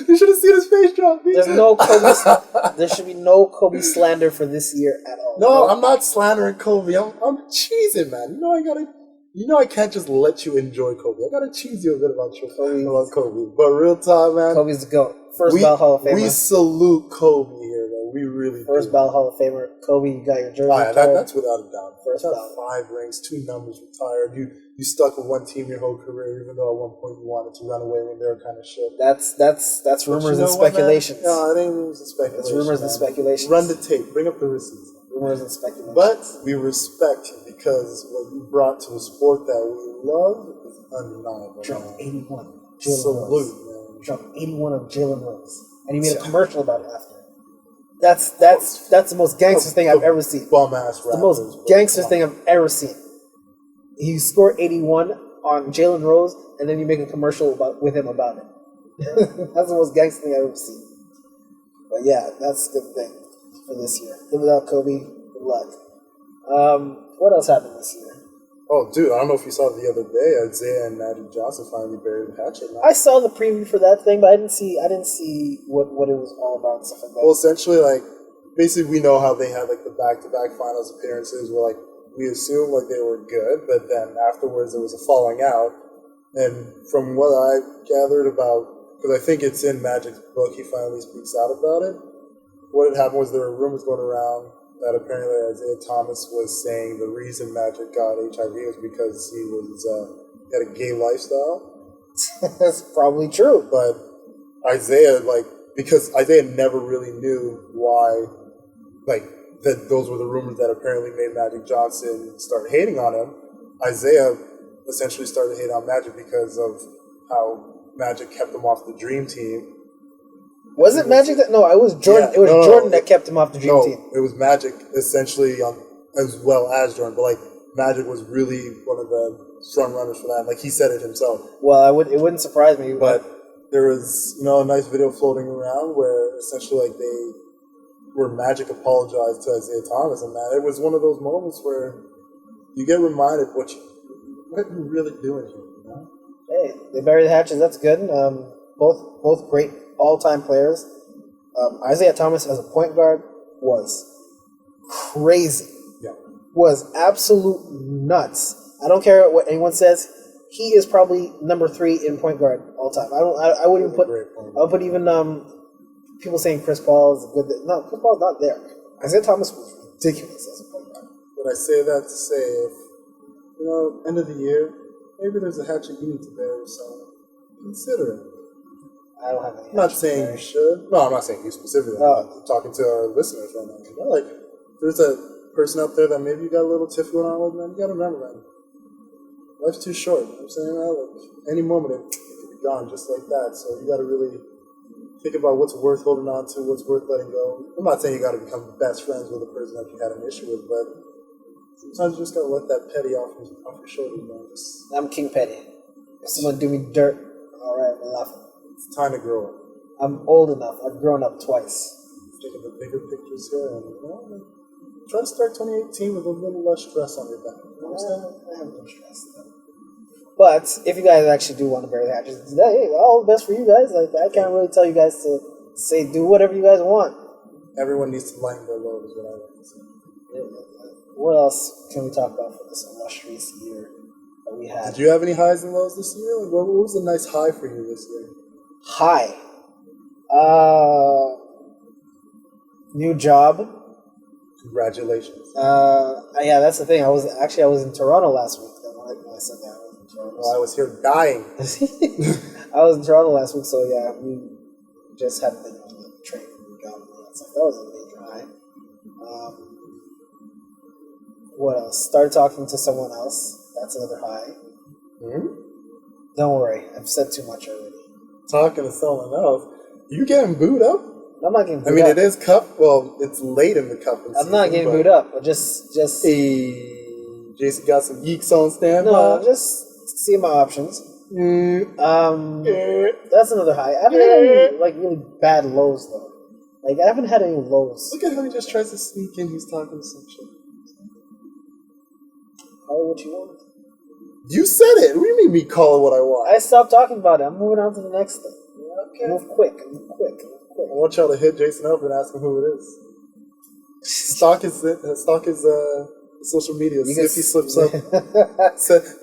You should have seen his face drop. There's no Kobe. There should be no Kobe slander for this year at all. No, I'm not slandering Kobe. I'm cheesing, man. I can't just let you enjoy Kobe. I gotta cheese you a bit about Kobe. But real time, man. Kobe's the GOAT. First ballot Hall of Famer. We salute Kobe here, man. We really First ballot Hall of Famer. Kobe, you got your jersey. That's without a doubt. First ballot. 5 rings, 2 numbers, retired. You stuck with one team your whole career, even though at one point you wanted to run away when they were kind of shit. That's rumors and speculations. No, it ain't rumors and speculations. It's rumors and speculations. Run the tape. Bring up the receipts. Rumors and speculations. But we respect you because what you brought to a sport that we love is undeniable. Dropped 81. Salute, man. Dropped 81 of Jalen Rose. And he made a commercial about it after. That's the most gangster thing I've ever seen. Bum ass rappers. The most gangster thing I've ever seen. You score 81 on Jalen Rose, and then you make a commercial with him about it. That's the most gangster thing I've ever seen. But yeah, that's a good thing for this year. Live without Kobe, good luck. What else happened this year? Oh, dude, I don't know if you saw the other day, Isaiah and Magic Johnson finally buried the hatchet. I saw the preview for that thing, but I didn't see what it was all about and stuff like that. Well, essentially, basically we know how they had, the back-to-back finals appearances where, we assumed, they were good, but then afterwards there was a falling out. And from what I gathered about, because I think it's in Magic's book, he finally speaks out about it. What had happened was there were rumors going around that apparently Isaiah Thomas was saying the reason Magic got HIV was because he had a gay lifestyle. That's probably true. But Isaiah, because Isaiah never really knew why, like, that those were the rumors that apparently made Magic Johnson start hating on him. Isaiah essentially started hating on Magic because of how Magic kept him off the Dream Team. Was it Magic that? No, it was Jordan. Yeah, it was Jordan that kept him off the Dream Team. It was Magic essentially, as well as Jordan. But like Magic was really one of the front runners for that. Like he said it himself. Well, it wouldn't surprise me. But there was a nice video floating around where essentially like where Magic apologized to Isaiah Thomas, and man, it was one of those moments where you get reminded what you're really doing here. You know? Hey, they buried the hatches. That's good. Both great all-time players. Isaiah Thomas as a point guard was crazy. Yeah, was absolute nuts. I don't care what anyone says. He is probably number 3 in point guard all time. I wouldn't even put. I would put even people saying Chris Paul is a good. No, Chris Paul's not there. Isaiah Thomas was ridiculous as a point guard. But I say that to say, if end of the year, maybe there's a hatchet you need to bury, so consider it. I don't have any. I'm not saying you should. No, I'm not saying you specifically. I'm talking to our listeners right now. Like, there's a person out there that maybe you got a little tiff going on with, man. You gotta remember, man. Life's too short. You know what I'm saying, man? Like, any moment it could be gone just like that. So you gotta really think about what's worth holding on to, what's worth letting go. I'm not saying you gotta become best friends with a person that you had an issue with, but sometimes you just gotta let that petty off your shoulder, man. I'm King Petty. If someone do me dirt, all right, we're laughing. It's time to grow up. I'm old enough. I've grown up twice. Taking the bigger pictures here, and try to start 2018 with a little less stress on your back. You know what I'm saying? I have no stress. But if you guys actually do want to bury the hatches, hey, all the best for you guys. Like I can't really tell you guys to say do whatever you guys want. Everyone needs to lighten their load, is what I like to say. What else can we talk about for this illustrious year that we had? Did you have any highs and lows this year? Like, what was a nice high for you this year? High. New job. Congratulations. Yeah, that's the thing. I was in Toronto last week. When I said that, I was in Toronto. Well, I was here dying. I was in Toronto last week, so yeah, we just had been on the train from the job and all that stuff. That was a major high. What else? Started talking to someone else. That's another high. Hmm? Don't worry, I've said too much already. Talking to someone else. You getting booed up? I'm not getting booed up. I mean, it is cup. Well, it's late in the cup. I'm not getting booed up, but just. Hey, Jason got some geeks on standby. No, just see my options. That's another high. I haven't had any really bad lows though. Like I haven't had any lows. Look at how he just tries to sneak in. He's talking some shit. Call it what you want. You said it. What do you mean me call it what I want? I stopped talking about it. I'm moving on to the next thing. Okay. Move quick. I want y'all to hit Jason up and ask him who it is. Stalk his social media. See if he slips up.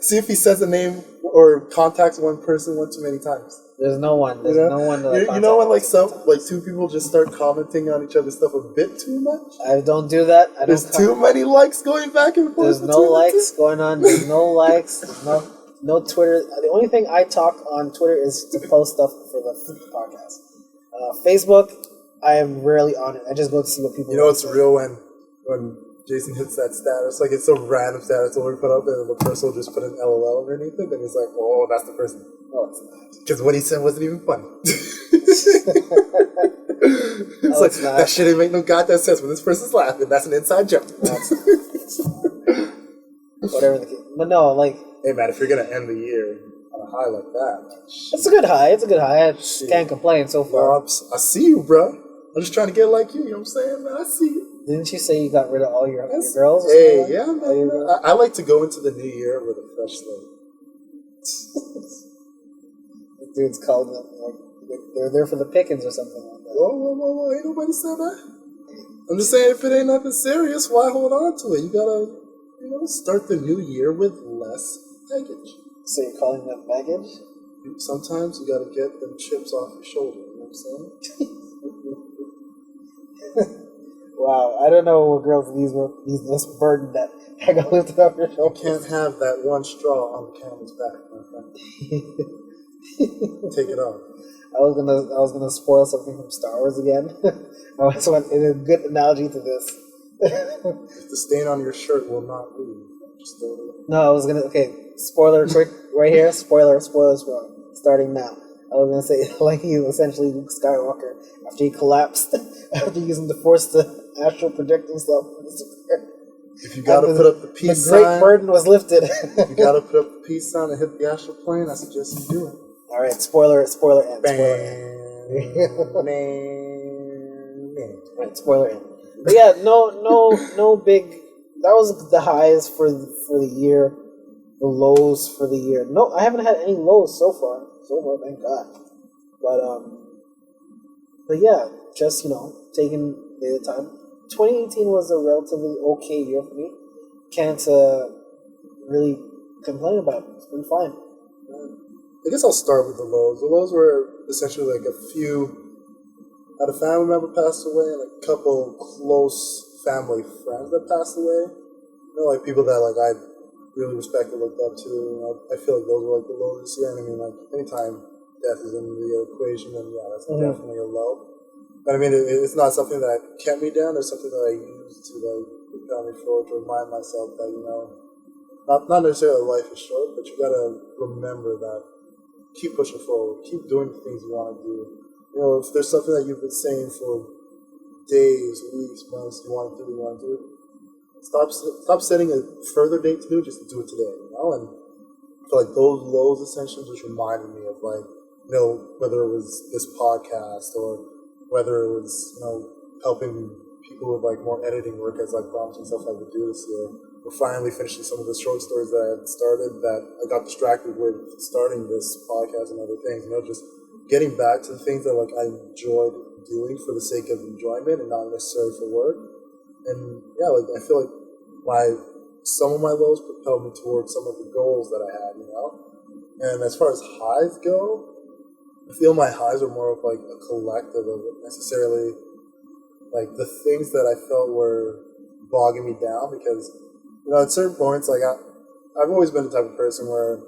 See if he says a name or contacts one person one too many times. There's no one. There's no one. You know when two people just start commenting on each other's stuff a bit too much. I don't do that. There's too many likes going back and forth. There's no likes going on. There's no likes. There's no Twitter. The only thing I talk on Twitter is to post stuff for the podcast. Facebook, I am rarely on it. I just go to see what people. You know, it's real when Jason hits that status. Like, it's a random status that we put up, and the person will just put an LOL underneath it, and it's like, oh, that's the person. No, it's not. Because what he said wasn't even funny. It's like, that shit didn't make no goddamn sense when this person's laughing. That's an inside joke. Whatever the case. But no, like... Hey, man, if you're going to end the year on a high like that... It's a good high. I can't complain so far. Well, I see you, bro. I'm just trying to get like you. You know what I'm saying, man? I see you. Didn't you say you got rid of all your girls? Hey, yeah, man. I like to go into the new year with a fresh slate. The dude's called them like they're there for the pickings or something like that. Whoa. Ain't nobody said that. I'm just saying, if it ain't nothing serious, why hold on to it? You gotta, start the new year with less baggage. So you're calling that baggage? Sometimes you gotta get them chips off your shoulder, you know what I'm saying? Wow, I don't know what girls these this burden that I got lifted off your shoulder. You can't have that one straw on the camel's back, my friend. Take it off. I was gonna spoil something from Star Wars again. I was in a good analogy to this. The stain on your shirt will not leave. Just throw it away. No, I was gonna. Okay, spoiler quick right here. Spoilers wrong. Starting now. I was gonna say like he's essentially Luke Skywalker after he collapsed after using the Force to astral project himself. If you gotta put up the peace the great sign, burden was lifted. you gotta put up the peace sign and hit the astral plane. I suggest you do it. All right, spoiler end. Spoiler end. Right, spoiler end. But yeah, no big. That was the highs for the year, the lows for the year. No, I haven't had any lows so far. Thank God. But yeah, just taking the time. 2018 was a relatively okay year for me. Can't really complain about it. It's been fine. I guess I'll start with the lows. The lows were essentially like a few. Had a family member pass away, and a couple close family friends that passed away. Like people that I really respect and looked up to. I feel like those were the lows this year. And I mean, anytime death is in the equation, then yeah, that's definitely a low. But I mean, it's not something that kept me down. It's something that I use to propel me forward, to remind myself that not necessarily life is short, but you gotta remember that. Keep pushing forward. Keep doing the things you want to do. If there's something that you've been saying for days, weeks, months, you want to do. Stop setting a further date to do. Just do it today. And I feel like those lows essentially just reminded me of whether it was this podcast or whether it was helping people with more editing work as prompting stuff I would do this year. We're finally finishing some of the short stories that I had started that I got distracted with starting this podcast and other things. Just getting back to the things that I enjoyed doing for the sake of enjoyment and not necessarily for work. And yeah, I feel like some of my lows propelled me towards some of the goals that I had, And as far as highs go, I feel my highs are more of a collective of necessarily the things that I felt were bogging me down because at certain points I've always been the type of person where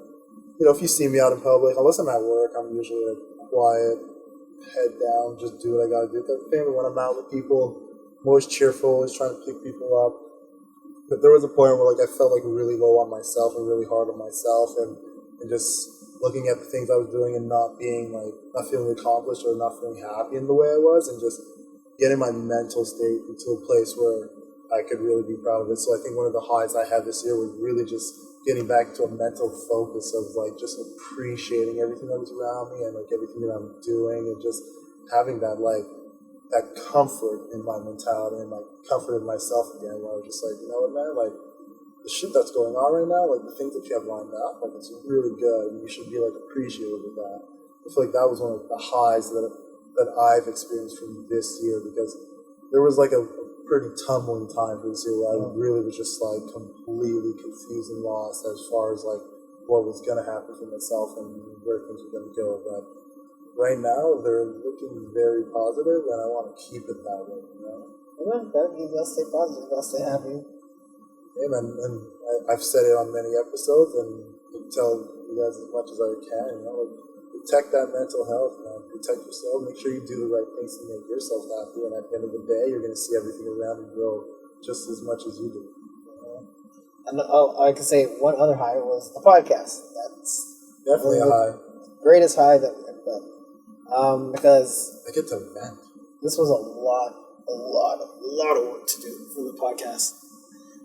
if you see me out in public, unless I'm at work, I'm usually quiet, head down, just do what I gotta do type of thing. But when I'm out with people, I'm always cheerful, always trying to pick people up. But there was a point where I felt really low on myself and really hard on myself and just looking at the things I was doing and not feeling accomplished or not feeling happy in the way I was, and just getting my mental state into a place where I could really be proud of it. So I think one of the highs I had this year was really just getting back to a mental focus of just appreciating everything that was around me and everything that I'm doing, and just having that that comfort in my mentality and comfort in myself again, where I was just you know what, man, the shit that's going on right now, the things that you have lined up, it's really good, and you should be appreciative of that. I feel like that was one of the highs that I've experienced from this year, because there was a pretty tumbling time for this year where I really was just completely confused and lost as far as what was gonna happen for myself and where things were gonna go. But right now they're looking very positive, and I want to keep it that way. Yeah, you gotta stay positive. You gotta stay happy. Yeah, man, and I've said it on many episodes, and I tell you guys as much as I can. Protect that mental health, man. Protect yourself. Make sure you do the right things to make yourself happy. And at the end of the day, you're going to see everything around you grow just as much as you do. And I can say one other high was the podcast. That's definitely a high. Greatest high that we've done. Because I get to vent. This was a lot of work to do for the podcast.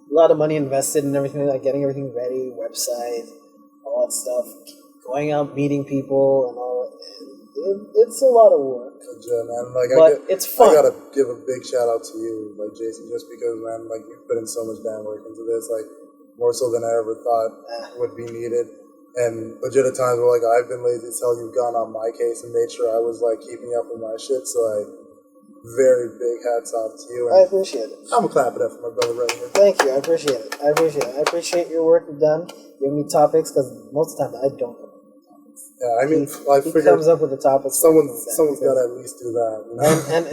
A lot of money invested in everything, getting everything ready, website, all that stuff. Going out, meeting people, and all. It's a lot of work. Yeah, man. It's fun. I gotta give a big shout out to you, Jason, just because, man, you put in so much damn work into this, more so than I ever thought would be needed. And legit at times where I've been lazy as hell, you've gone on my case and made sure I was keeping up with my shit. So very big hats off to you. And I appreciate it. I'm clapping up for my brother right here. Thank you. I appreciate it. I appreciate your work you've done. Give me topics, because most of the time I don't. Yeah, I mean, I he figured comes up with the topics. Someone's got to at least do that. And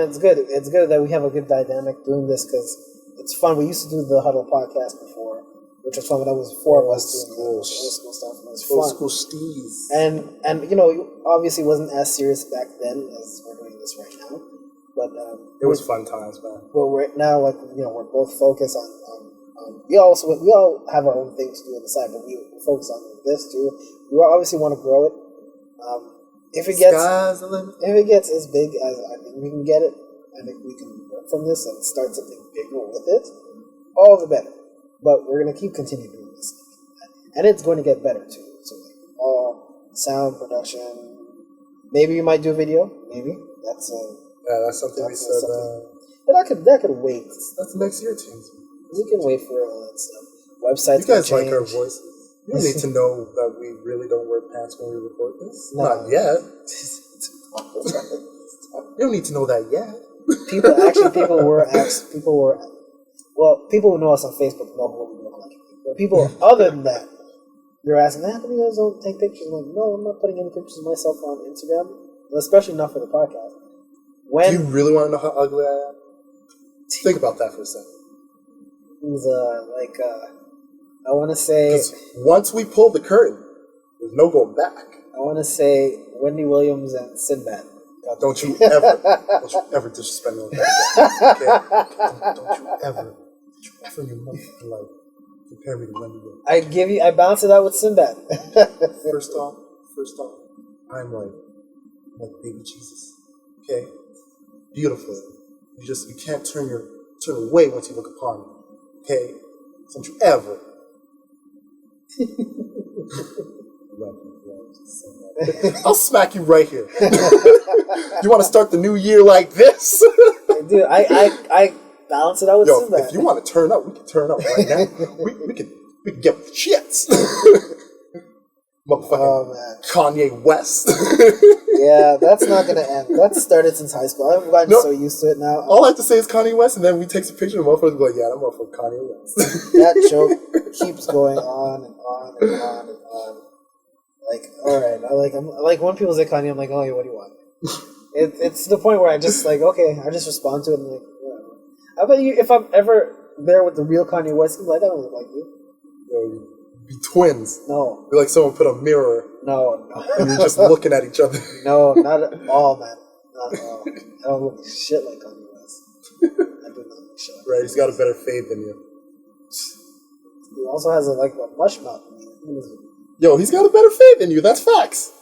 it's good. It's good that we have a good dynamic doing this, because it's fun. We used to do the Huddle podcast before. which was fun. That was 4 of us doing Old old school stuff. And it was Old fun. school steez. And you know, obviously wasn't as serious back then as we're doing this right now. But It was fun times, man. But we're now, like, you know, we're both focused on we all have our own things to do on the side, but we focus on this too. We obviously want to grow it. If it gets as big as I think we can get it, I think we can work from this and start something bigger with it. All the better. But we're gonna continuing doing this, and it's going to get better too. So like all sound production. Maybe we might do a video. Maybe that's something we said. But that could wait. That's next year, teams. We can wait for all that stuff. Websites. You guys like our voices. You don't need to know that we really don't wear pants when we record this. No. Not yet. You don't need to know that yet. People were. Well, people who know us on Facebook know what we look like. But people other than that, they're asking, how come you guys don't take pictures? I'm like, no, I'm not putting any pictures of myself on Instagram, especially not for the podcast. Do you really want to know how ugly I am? Think about that for a second. He's I want to say, once we pull the curtain, there's no going back. I want to say Wendy Williams and Sinbad. Don't you ever disrespect me like that. Okay? Don't you ever in your life compare me to Wendy Williams. I balance it out with Sinbad. First off, I'm like baby Jesus. Okay, beautiful. You can't turn away once you look upon me. Okay, don't you ever. I'll smack you right here. You want to start the new year like this? Dude, I balance it out with Sinbad. If you want to turn up, we can turn up right now. we can get shits. Motherfucking Kanye West. Yeah, that's not gonna end. That's started since high school. I've gotten so used to it now. All I have to say is Kanye West, and then we take some pictures of motherfuckers and go, yeah, that motherfucker Kanye West. That joke keeps going on and on and on and on. Like, all right, I'm like when people say Kanye, I'm like, oh, yeah, what do you want? It's to the point where I just like, okay, I just respond to it and like, whatever. I bet you, if I'm ever there with the real Kanye West, I'm like, I don't look like you. You'd be twins. No. You're like someone put a mirror. No. And you're just looking at each other. No, not at all, man. Not at all. I don't look shit like Kanye West. I do not look shit like Right, he's got a better fade than you. He also has a mush mouth. Yo, he's got a better fade than you. That's facts.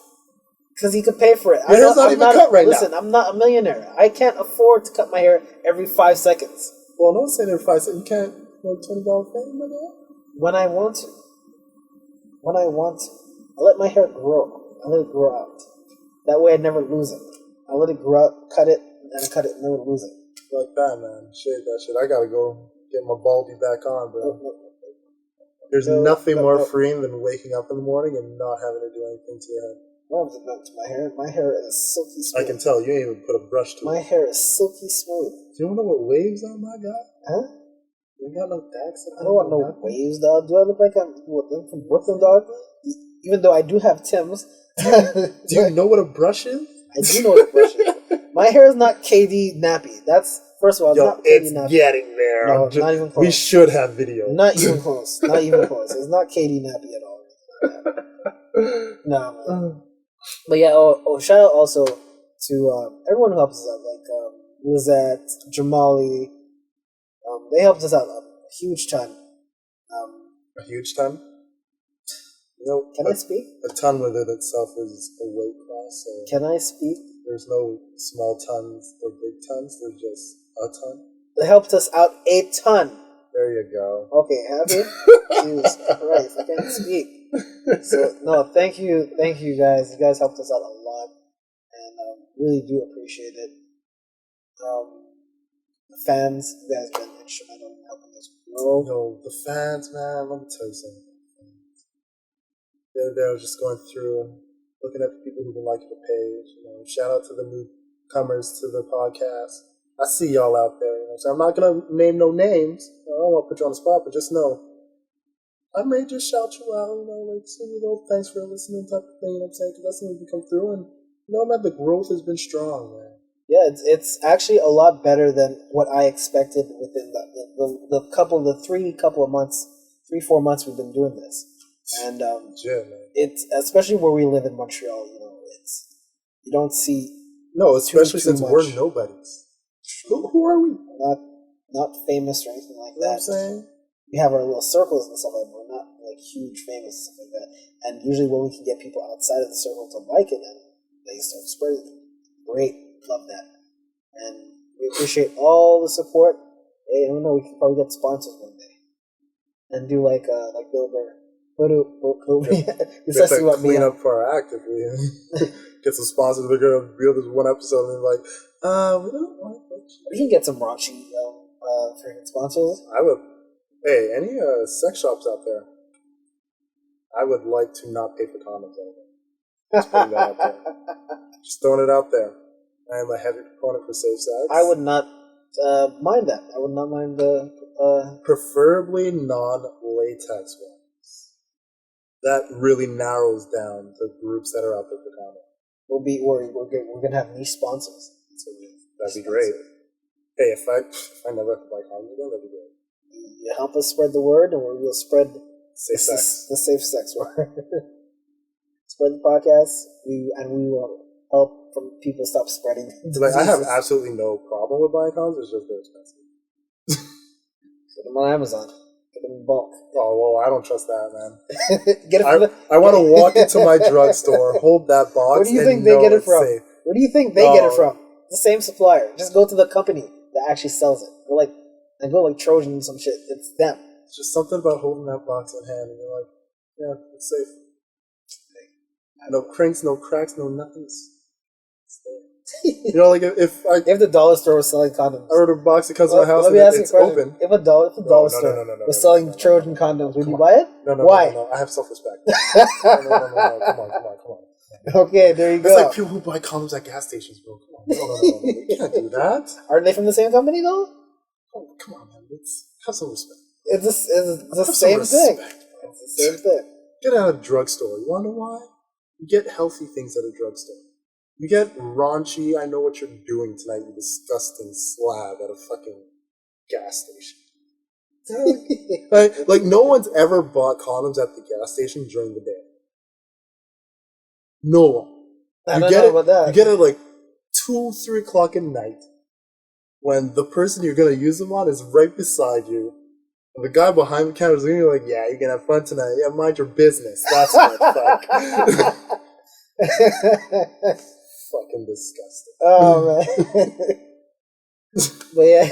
Because he could pay for it. Your hair's not even cut right now. Listen, I'm not a millionaire. I can't afford to cut my hair every 5 seconds. Well, no one's saying every 5 seconds. You can't $20 fade, my guy? When I want to. I let my hair grow. I let it grow out. That way I never lose it. I let it grow out, cut it, and then I cut it and never lose it. Like that, man. Shave that shit. I gotta go get my baldy back on, bro. There's nothing more freeing than waking up in the morning and not having to do anything to your head. No, to my hair. My hair is silky smooth. I can tell. You ain't even put a brush to it. My hair is silky smooth. Do you know what waves are, my guy? Huh? You ain't got no dax. I don't want no waves, dog. Do I look like I'm from Brooklyn, dog? Even though I do have Timbs. Do you know what a brush is? I do know what a brush is. My hair is not KD nappy. That's, first of all, not KD nappy. It's getting there. No, not even close. We should have video. Not even close. Not even close. It's not KD nappy at all. No, man. But yeah, shout out also to everyone who helps us out. Like Lizette, Jamali. They helped us out a huge ton. A huge ton? You know, can I speak? A ton within itself is a weight class. So can I speak? There's no small tons or big tons. There's just a ton. They helped us out a ton. There you go. Okay, happy? Jesus Christ, I can't speak. So, no, thank you guys. You guys helped us out a lot. And really do appreciate it. The fans, you guys have been instrumental in helping us grow. Yo, the fans, man, let me tell you something. The other day I was just going through and looking at the people who've been liking the page. You know, shout out to the newcomers to the podcast. I see y'all out there. You know, so I'm not gonna name no names. I don't want to put you on the spot, but just know I may just shout you out. You know, like say you know, thanks for listening, type of thing. You know what I'm saying? Because that's when you come through, and you know, man, the growth has been strong, man. Yeah, it's actually a lot better than what I expected within the 3 couple of months 3-4 months we've been doing this, and Legit, man. it's especially where we live in Montreal. It's you don't see No, especially too since much. we're nobodies. Who are we? not famous or anything like You know what I'm that. saying? We have our little circles and stuff like that. But we're not like huge famous and stuff like that. And usually when we can get people outside of the circle to like it, and they start spreading it. Great, love that, and we appreciate all the support. Hey, I don't know, we can probably get sponsors one day and do like Bill Burr. It's like clean up for our act if we get some sponsors. We're gonna reel this one episode and be like, we don't want that. We can get some raunchy freaking sponsors. I would. Hey, any sex shops out there? I would like to not pay for condoms anymore. Just putting that out there. Just throwing it out there. I am a heavy proponent for safe sex. I would not mind that. I would not mind the preferably non-latex ones. That really narrows down the groups that are out there for condoms. We're gonna have niche sponsors. So that'd be great. Hey, if I never have to buy condoms again, that'd be great. You help us spread the word, and we will spread safe sex. The safe sex word. Spread the podcast, we will help from people stop spreading. Like, I have absolutely no problem with buying condoms. It's just they're expensive. Get them on Amazon. Get them in bulk. Oh well, I don't trust that, man. Get it I want to walk into my drugstore, hold that box. Where do you think they get it from? Safe. Where do you think they get it from? The same supplier. Just go to the company that actually sells it. Go like Trojan and some shit. It's them. It's just something about holding that box in hand and you're like, yeah, it's safe. No crinks, no cracks, no nothings. You know, like if the dollar store was selling condoms, I order a box that comes to my house and it's open. If a dollar store was selling Trojan condoms, would you buy it? No. Why? No. I have self-respect. No. Come on. Okay, there you go. It's like people who buy condoms at gas stations, bro. Come on. No. You can't do that. Aren't they from the same company though? Oh, come on, man. Have some respect. It's the same thing. It's the same thing. Get out of a drugstore. You wanna know why? You get healthy things at a drugstore. You get raunchy, I know what you're doing tonight, you disgusting slab at a fucking gas station. like no one's ever bought condoms at the gas station during the day. No one. You get it like 2-3 o'clock at night when the person you're gonna use them on is right beside you. And the guy behind the counter is looking like, yeah, you're gonna have fun tonight. Yeah, mind your business. That's what fuck. Fucking disgusting. Oh man. But yeah.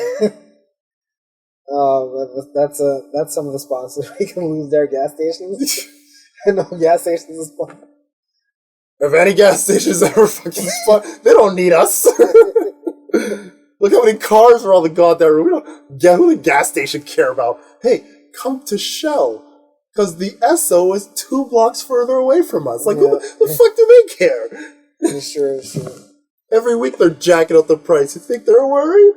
That's some of the sponsors. We can lose their gas stations. No gas stations is sponsor. If any gas stations ever fucking they don't need us. Look how many cars are on the goddamn road. We don't get who the gas station care about. Hey, come to Shell. Because the Esso is 2 blocks further away from us. Like, who the fuck do they care? It's true. Every week they're jacking up the price. You think they're worried?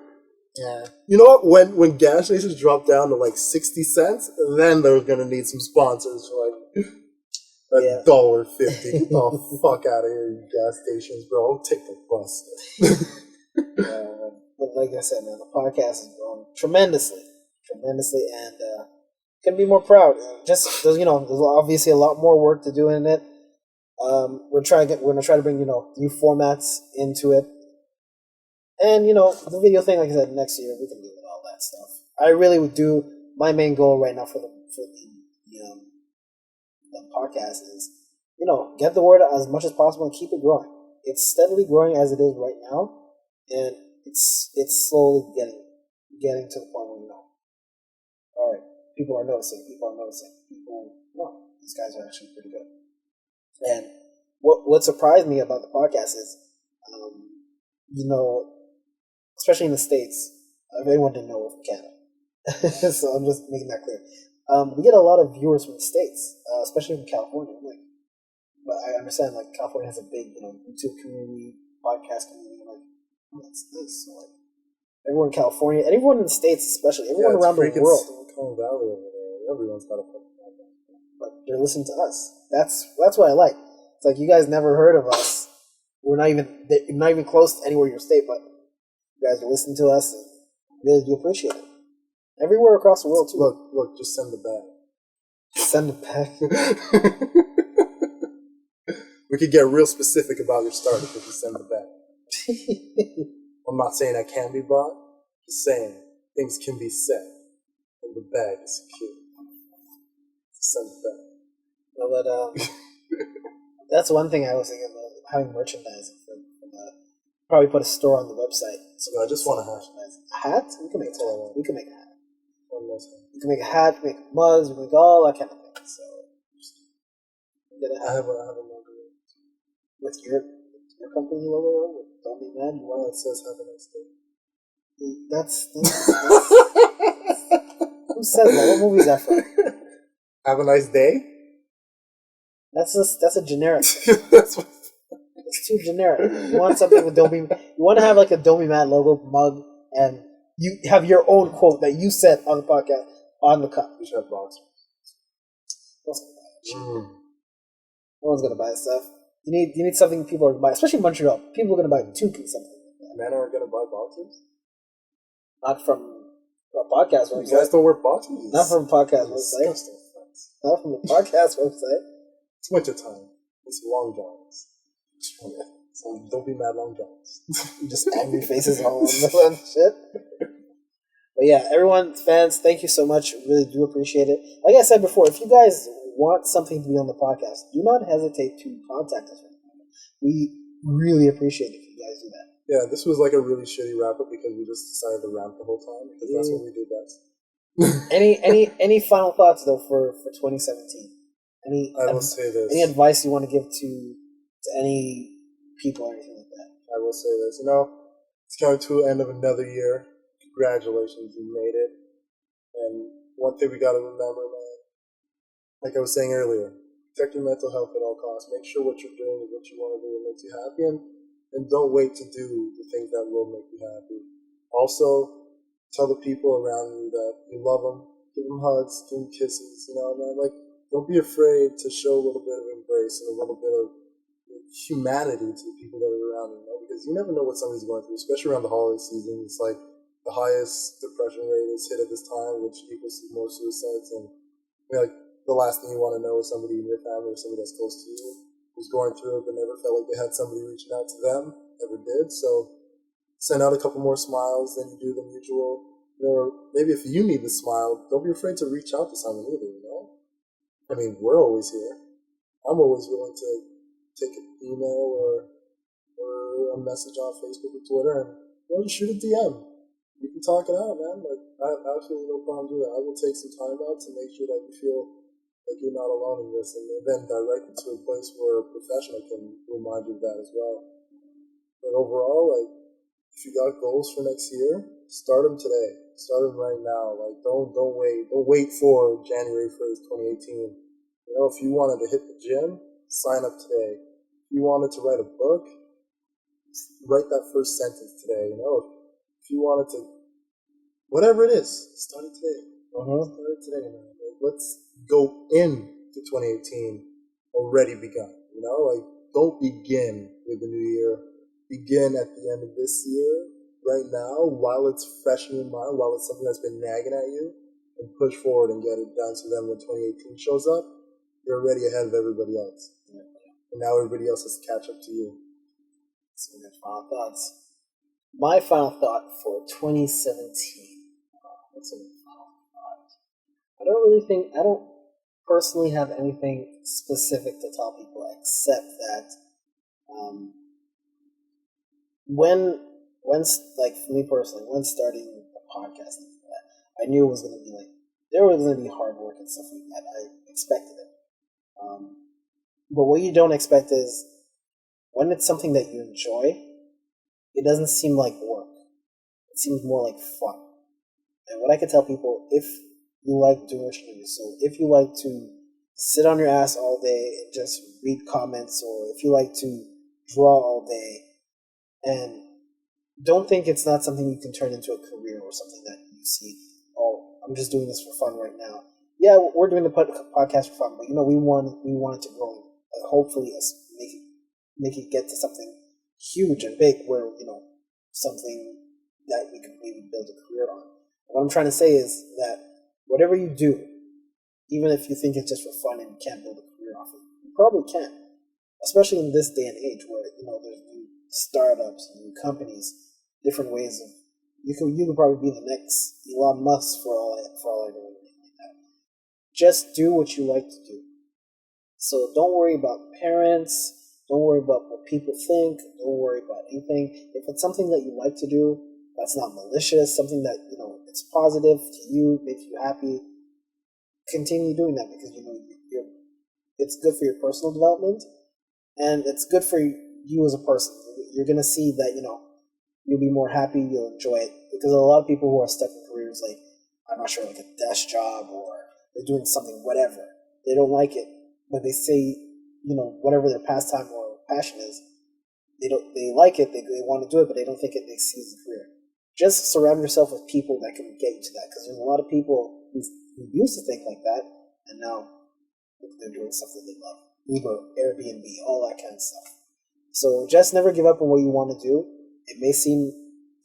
Yeah. You know what? When gas stations drop down to like 60 cents, then they're gonna need some sponsors for like $1.50. Get the fuck out of here, you gas stations, bro. I'll take the bus. But like I said, man, the podcast has grown tremendously, and can be more proud. Just there's obviously a lot more work to do in it. We're gonna try to bring new formats into it, and the video thing, like I said, next year we can do all that stuff. I really would do. My main goal right now for the podcast is get the word out as much as possible and keep it growing. It's steadily growing as it is right now, and it's slowly getting to the point where all right, people are noticing. These guys are actually pretty good. And what surprised me about the podcast is, especially in the States, everyone didn't know we're from Canada, so I'm just making that clear. We get a lot of viewers from the States, especially from California. But I understand California has a big YouTube community, podcast community. That's nice. So, everyone in California, and everyone in the States, especially everyone around the world. Silicon Valley over there. Everyone's got a fucking podcast. But they're listening to us. That's what I like. It's like you guys never heard of us. We're not even close to anywhere in your state, but you guys are listening to us and really do appreciate it. Everywhere across the world too. Look, just send the bag. Send it back. We could get real specific about your starter if you send it back. I'm not saying that can be bought. Just saying things can be said, and the bag is secure. Send it back. No, but that's one thing I was thinking about having merchandising for probably put a store on the website. So I just want a hat. A hat? We can make a hat. We can make a hat. We can make a hat. We can make mugs. We can make all that kind of thing. So I have a mug with your company logo with Don't Be Mad. It says "Have a nice day." That's who says that? What movie is that from? Have a nice day. That's a generic. That's what. It's too generic. You want something with Don't Be. You want to have like a Don't Be Mad logo mug, and you have your own quote that you said on the podcast on the cup. You should have boxers. No one's gonna buy stuff. You need something people are gonna buy, especially in Montreal. People are gonna buy 2K something. Men aren't gonna buy boxers. Not from a podcast website. You guys don't wear boxers. Not from a podcast website. Not from a podcast website. It's wintertime. It's long johns. So don't be mad, long johns. Just angry faces all on the shit. But yeah, everyone, fans, thank you so much. Really do appreciate it. Like I said before, if you guys want something to be on the podcast, do not hesitate to contact us. We really appreciate it if you guys do that. Yeah, this was like a really shitty wrap up because we just decided to rant the whole time because that's what we do best. Any final thoughts though for 2017? I will say this. Any advice you want to give to any people or anything like that? I will say this. It's coming to the end of another year. Congratulations, you made it. And one thing we got to remember, man, like I was saying earlier, protect your mental health at all costs. Make sure what you're doing is what you want to do and makes you happy, and don't wait to do the things that will make you happy. Also, tell the people around you that you love them. Give them hugs, give them kisses, man. Like, don't be afraid to show a little bit of embrace and a little bit of humanity to the people that are around you, because you never know what somebody's going through, especially around the holiday season. It's like the highest depression rate is hit at this time, which equals to more suicides. And like the last thing you want to know is somebody in your family or somebody that's close to you who's going through it but never felt like they had somebody reaching out to them, ever did. So send out a couple more smiles than you do than usual. Or maybe if you need a smile, don't be afraid to reach out to someone either, I mean, we're always here. I'm always willing to take an email or a message on Facebook or Twitter and shoot a DM. You can talk it out, man. Like, I have absolutely no problem doing that. I will take some time out to make sure that you feel like you're not alone in this, and then direct you to a place where a professional can remind you of that as well. But overall, like, if you got goals for next year, start them today. Start them right now. Like, don't wait. Don't wait for January 1st, 2018. If you wanted to hit the gym, sign up today. If you wanted to write a book, write that first sentence today. If you wanted to, whatever it is, start it today. Start it today, man. Like, let's go into 2018 already begun. Like, don't begin with the new year. Begin at the end of this year, right now, while it's fresh in your mind, while it's something that's been nagging at you, and push forward and get it done. So then when 2018 shows up, you're already ahead of everybody else. And now everybody else has to catch up to you. Some good final thoughts. My final thought for 2017. What's a final thought? I don't personally have anything specific to tell people except that when like for me personally, when starting a podcast, I knew it was going to be like, there was going to be hard work and stuff like that. I expected it. But what you don't expect is when it's something that you enjoy, it doesn't seem like work. It seems more like fun. And what I can tell people, if you like doing what you do, so if you like to sit on your ass all day and just read comments, or if you like to draw all day, and don't think it's not something you can turn into a career or something that you see, oh, I'm just doing this for fun right now. Yeah, we're doing the podcast for fun, but we want it to grow. Hopefully, make it get to something huge and big, where something that we can maybe build a career on. What I'm trying to say is that whatever you do, even if you think it's just for fun and you can't build a career off it. You probably can, especially in this day and age where there's new startups, new companies, different ways of you could probably be the next Elon Musk for all I know. Like that. Just do what you like to do. So don't worry about parents. Don't worry about what people think. Don't worry about anything. If it's something that you like to do, that's not malicious, something that, it's positive to you, makes you happy, continue doing that because, it's good for your personal development and it's good for you as a person. You're going to see that, you'll be more happy, you'll enjoy it. Because a lot of people who are stuck in careers like, I'm not sure, like a desk job or they're doing something, whatever. They don't like it, but they say, whatever their pastime or passion is, they like it, they want to do it, but they don't think they see it as a career. Just surround yourself with people that can get you to that, because there's a lot of people who used to think like that, and now they're doing something they love. Uber, Airbnb, all that kind of stuff. So just never give up on what you want to do. It may seem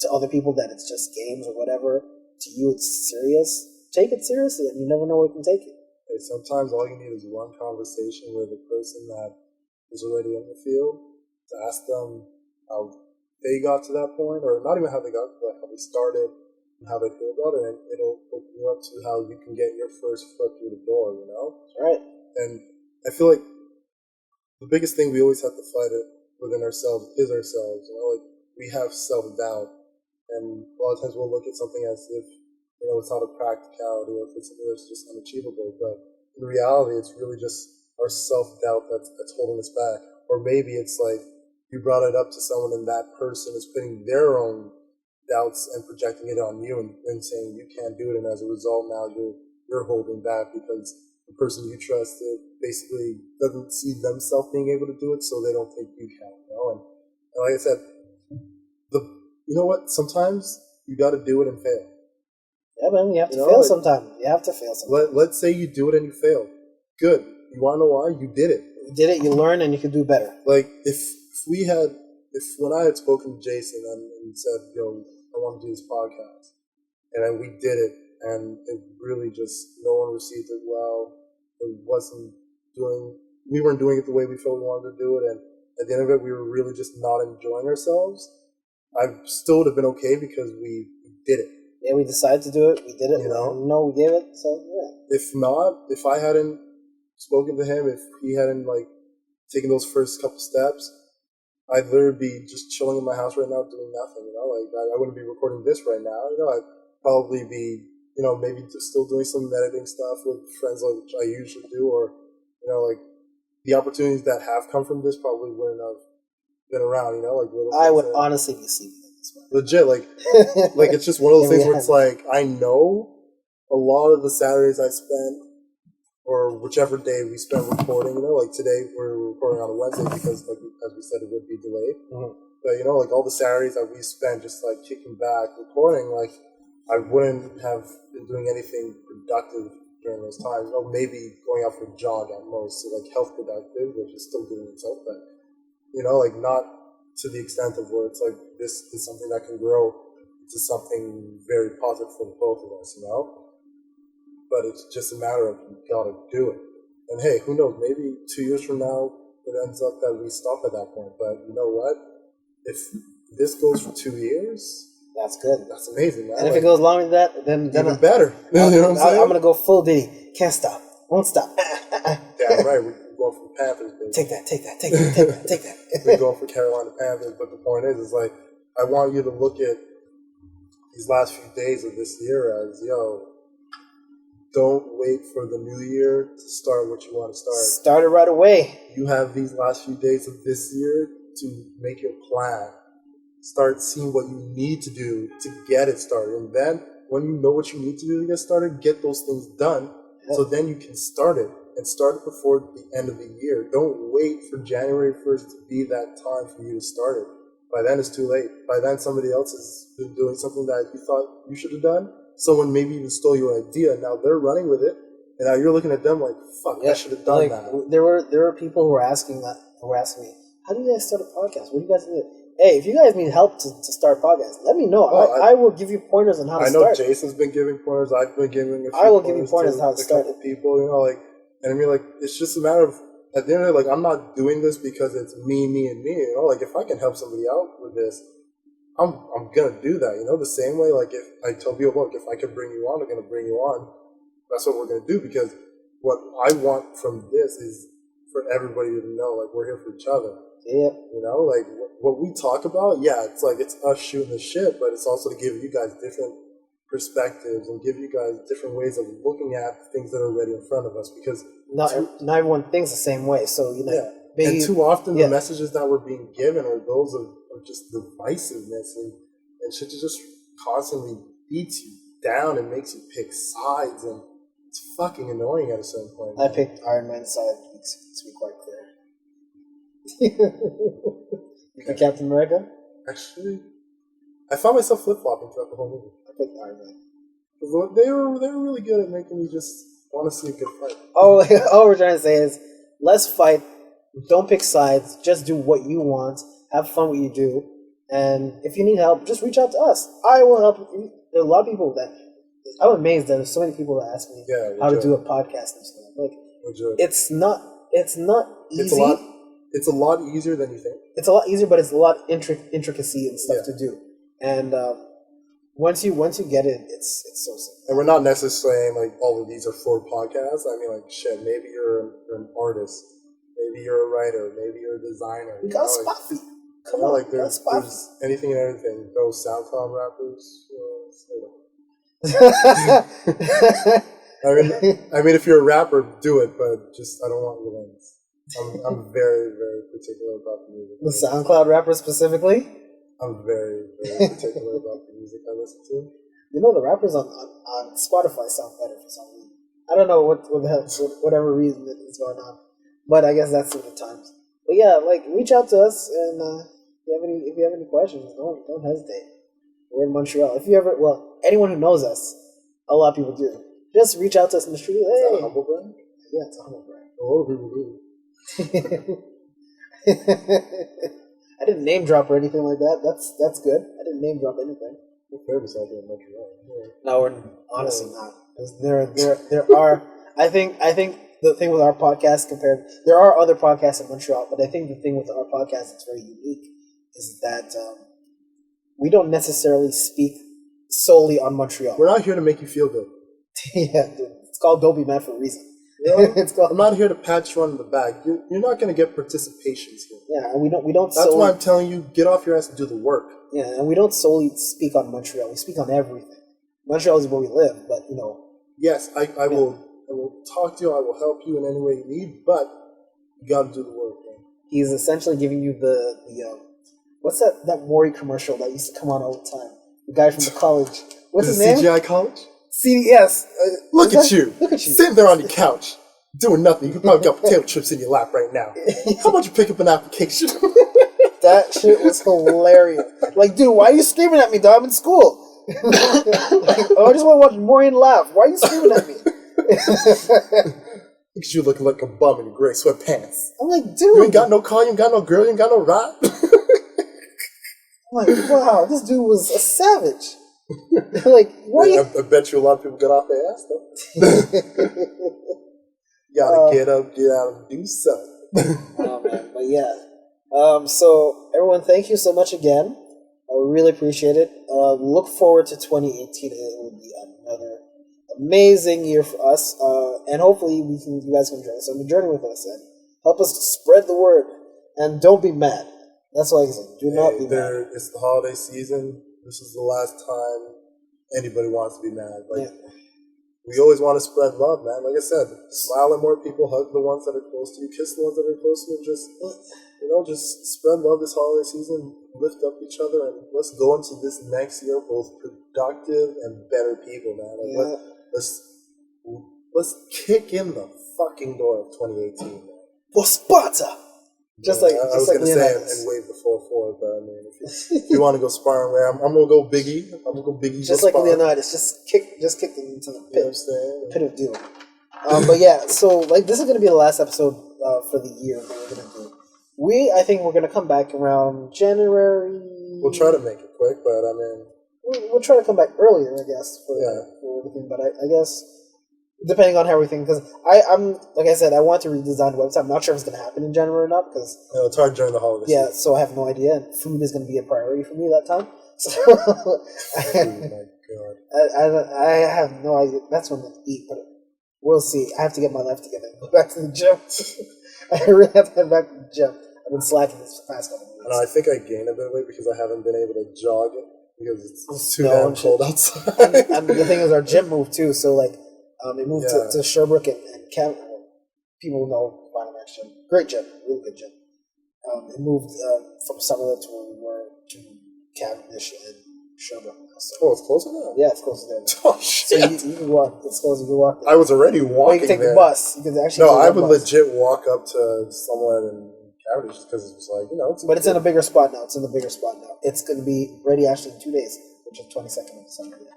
to other people that it's just games or whatever. To you, it's serious. Take it seriously, and you never know where it can take you. Hey, sometimes all you need is one conversation with a person that is already in the field to ask them how they got to that point, or not even how they got, but how they started and how they feel about it, and it'll open you up to how you can get your first foot through the door, Right. And I feel like the biggest thing we always have to fight it within ourselves is ourselves, like we have self-doubt, and a lot of times we'll look at something as if, it's not a practicality or if it's something that's just unachievable, but in reality, it's really just our self-doubt that's holding us back. Or maybe it's like you brought it up to someone and that person is putting their own doubts and projecting it on you and saying you can't do it, and as a result now you're holding back because the person you trusted basically doesn't see themselves being able to do it, so they don't think you can, and like I said, sometimes you got to do it and fail. Yeah, man, you have to fail sometimes. You have to fail sometimes. Let's say you do it and you fail. Good. You want to know why? You did it. You did it, you learn, and you can do better. Like, when I had spoken to Jason and said, I want to do this podcast, and then we did it, and it really just, no one received it well. We weren't doing it the way we felt we wanted to do it, and at the end of it, we were really just not enjoying ourselves. I still would have been okay because we did it. Yeah, we decided to do it. We did it. We gave it. So yeah. If I hadn't spoken to him, if he hadn't taken those first couple steps, I'd literally be just chilling in my house right now doing nothing. I wouldn't be recording this right now. I'd probably be maybe just still doing some editing stuff with friends which I usually do, or the opportunities that have come from this probably wouldn't have been around. I would honestly be sleeping. Legit, it's just one of those things where it's like, I know a lot of the Saturdays I spent, or whichever day we spent recording, today we're recording on a Wednesday because, as we said, it would be delayed. Mm-hmm. But, all the Saturdays that we spent just, kicking back, recording, I wouldn't have been doing anything productive during those times. Maybe going out for a jog at most, so, health productive, which is still doing itself, but, not to the extent of where it's this is something that can grow to something very positive for both of us, But it's just a matter of you gotta do it. And hey, who knows? Maybe 2 years from now it ends up that we stop at that point. But you know what? If this goes for 2 years, that's good. That's amazing, man. And if it goes longer than that, then even better. You know what I'm saying? I'm gonna go full Diddy. Can't stop. Won't stop. Damn right. We're going for the Panthers, baby. Take that. We're going for Carolina Panthers. But the point is I want you to look at these last few days of this year as, don't wait for the new year to start what you want to start. Start it right away. You have these last few days of this year to make your plan. Start seeing what you need to do to get it started. And then when you know what you need to do to get started, get those things done. Yep. So then you can start it. And start it before the end of the year. Don't wait for January 1st to be that time for you to start it. By then, it's too late. By then, somebody else has been doing something that you thought you should have done. Someone maybe even stole your idea. Now they're running with it. And now you're looking at them like, fuck, I should have done that. There were people who were asking me, how do you guys start a podcast? What do you guys do? hey, if you guys need help to start podcasts, let me know. I will give you pointers on how to start. I know Jason's been giving pointers. I've been giving a few I will give you pointers on how to start. People, and I mean, like, it's just a matter of, at the end of it, like, I'm not doing this because it's me, and me, like, if I can help somebody out with this, I'm gonna do that, the same way, like, if I tell people, look, if I can bring you on, I'm gonna bring you on, that's what we're gonna do, because what I want from this is for everybody to know, like, we're here for each other. Yeah. Like, what we talk about, yeah, it's like, it's us shooting the shit, but it's also to give you guys different perspectives and give you guys different ways of looking at things that are already in front of us, because not everyone thinks the same way, so, yeah. And too often the messages that we're being given are those of just divisiveness and shit that just constantly beats you down and makes you pick sides, and it's fucking annoying at a certain point. I picked Iron Man's side, to be quite clear. You picked Captain America? Actually, I found myself flip-flopping throughout the whole movie. I picked Iron Man. They were really good at making me just want to see a good fight. Oh, all we're trying to say is, let's fight. Don't pick sides. Just do what you want. Have fun what you do. And if you need help, just reach out to us. I will help you. There are a lot of people that... I'm amazed that there's so many people that ask me how to do a podcast and stuff. Like, it's not easy. It's a lot easier than you think. It's a lot easier, but it's a lot intricacy and stuff to do. And once you get it, it's so simple. And we're not necessarily saying like all of these are for podcasts. I mean, like, shit, maybe you're an artist, maybe you're a writer, maybe you're a designer. We got Spotify. Come on, like there's anything and everything. Those SoundCloud rappers. I mean, if you're a rapper, do it, but just I don't want your names. I'm very, very particular about the music. The SoundCloud rapper specifically? I'm very, very particular about the music I listen to. The rappers on Spotify sound better for some reason. I don't know what the hell, whatever reason is going on, but I guess that's the times. But yeah, like, reach out to us, and if you have any questions, don't hesitate. We're in Montreal. Anyone who knows us, a lot of people do. Just reach out to us in the street. Hey, is that a humble brag? Yeah, it's a humble brag. A lot of people do. I didn't name drop or anything like that. That's good. I didn't name drop anything. We're famous out here in Montreal. Yeah. No, we're honestly not. There are. I think the thing with our podcast there are other podcasts in Montreal, but I think the thing with our podcast that's very unique is that we don't necessarily speak solely on Montreal. We're not here to make you feel good. Yeah, dude. It's called Don't Be Mad for a reason. I'm not here to pat you on the back. You're not going to get participations here. Yeah, and we don't. That's why I'm telling you, get off your ass and do the work. Yeah, and we don't solely speak on Montreal. We speak on everything. Montreal is where we live, but Yes, I will talk to you. I will help you in any way you need, but you got to do the work. Man. He's essentially giving you the what's that Maury commercial that used to come on all the time? The guy from the college. What's his name? CGI College. CDS. Look at you. Sitting there on your couch, doing nothing. You could probably got potato chips in your lap right now. How about you pick up an application? That shit was hilarious. Like, dude, why are you screaming at me, dog? I'm in school. I just want to watch Maureen laugh. Why are you screaming at me? Because you looking like a bum in your gray sweatpants. I'm like, dude. You ain't got no car, you ain't got no girl, you ain't got no ride. I'm like, wow, this dude was a savage. Like, what? I bet you a lot of people got off their ass though. You gotta get up, get out, and do something. Oh man, but yeah. So everyone, thank you so much again. I really appreciate it. Look forward to 2018. It will be another amazing year for us, and hopefully you guys can join us on the journey with us and help us spread the word. And don't be mad. That's all I can say. Do not be mad. It's the holiday season. This is the last time anybody wants to be mad. We always want to spread love, man. Like I said, smile at more people, hug the ones that are close to you, kiss the ones that are close to you, and just spread love this holiday season, lift up each other, and let's go into this next year both productive and better people, man. Let's kick in the fucking door of 2018, man. For Sparta! I was going to say and wave the 4-4, but I mean, if you want to go sparring, I'm going to go Biggie. I'm going to go Biggie. Just like Leonidas, just kick them into the pit, pit of doom. But yeah, so this is going to be the last episode for the year that we're going to do. I think we're gonna come back around January. We'll try to make it quick, but I mean, we'll try to come back earlier, I guess, for everything. But I guess depending on how everything, because I'm like I said, I want to redesign the website. I'm not sure if it's gonna happen in January or not because it's hard during the holidays. Yeah, so I have no idea. And food is gonna be a priority for me that time. So Oh my god! I have no idea. That's when I eat, but we'll see. I have to get my life together. Go back to the gym. I really have to head back to the gym. I've been slacking this past couple of weeks. And I think I gained a bit of weight because I haven't been able to jog it because it's too damn cold outside. And the thing is, our gym moved too. So like, it moved to Sherbrooke and Cam. People know Final Max Gym. Great gym, really good gym. It moved from Summerlin to where we were to Cavendish and Sherbrooke. So, it's closer now? Yeah, it's closer there. Oh, shit. So you can walk. It's closer. You can walk there. I was already walking Or you can take there. the bus. You can actually No, I would legit walk up to somewhere in Cavendish because it was like, But it's in a bigger spot now. It's in a bigger spot now. It's going to be ready actually in 2 days, which is 22nd of December. Yeah.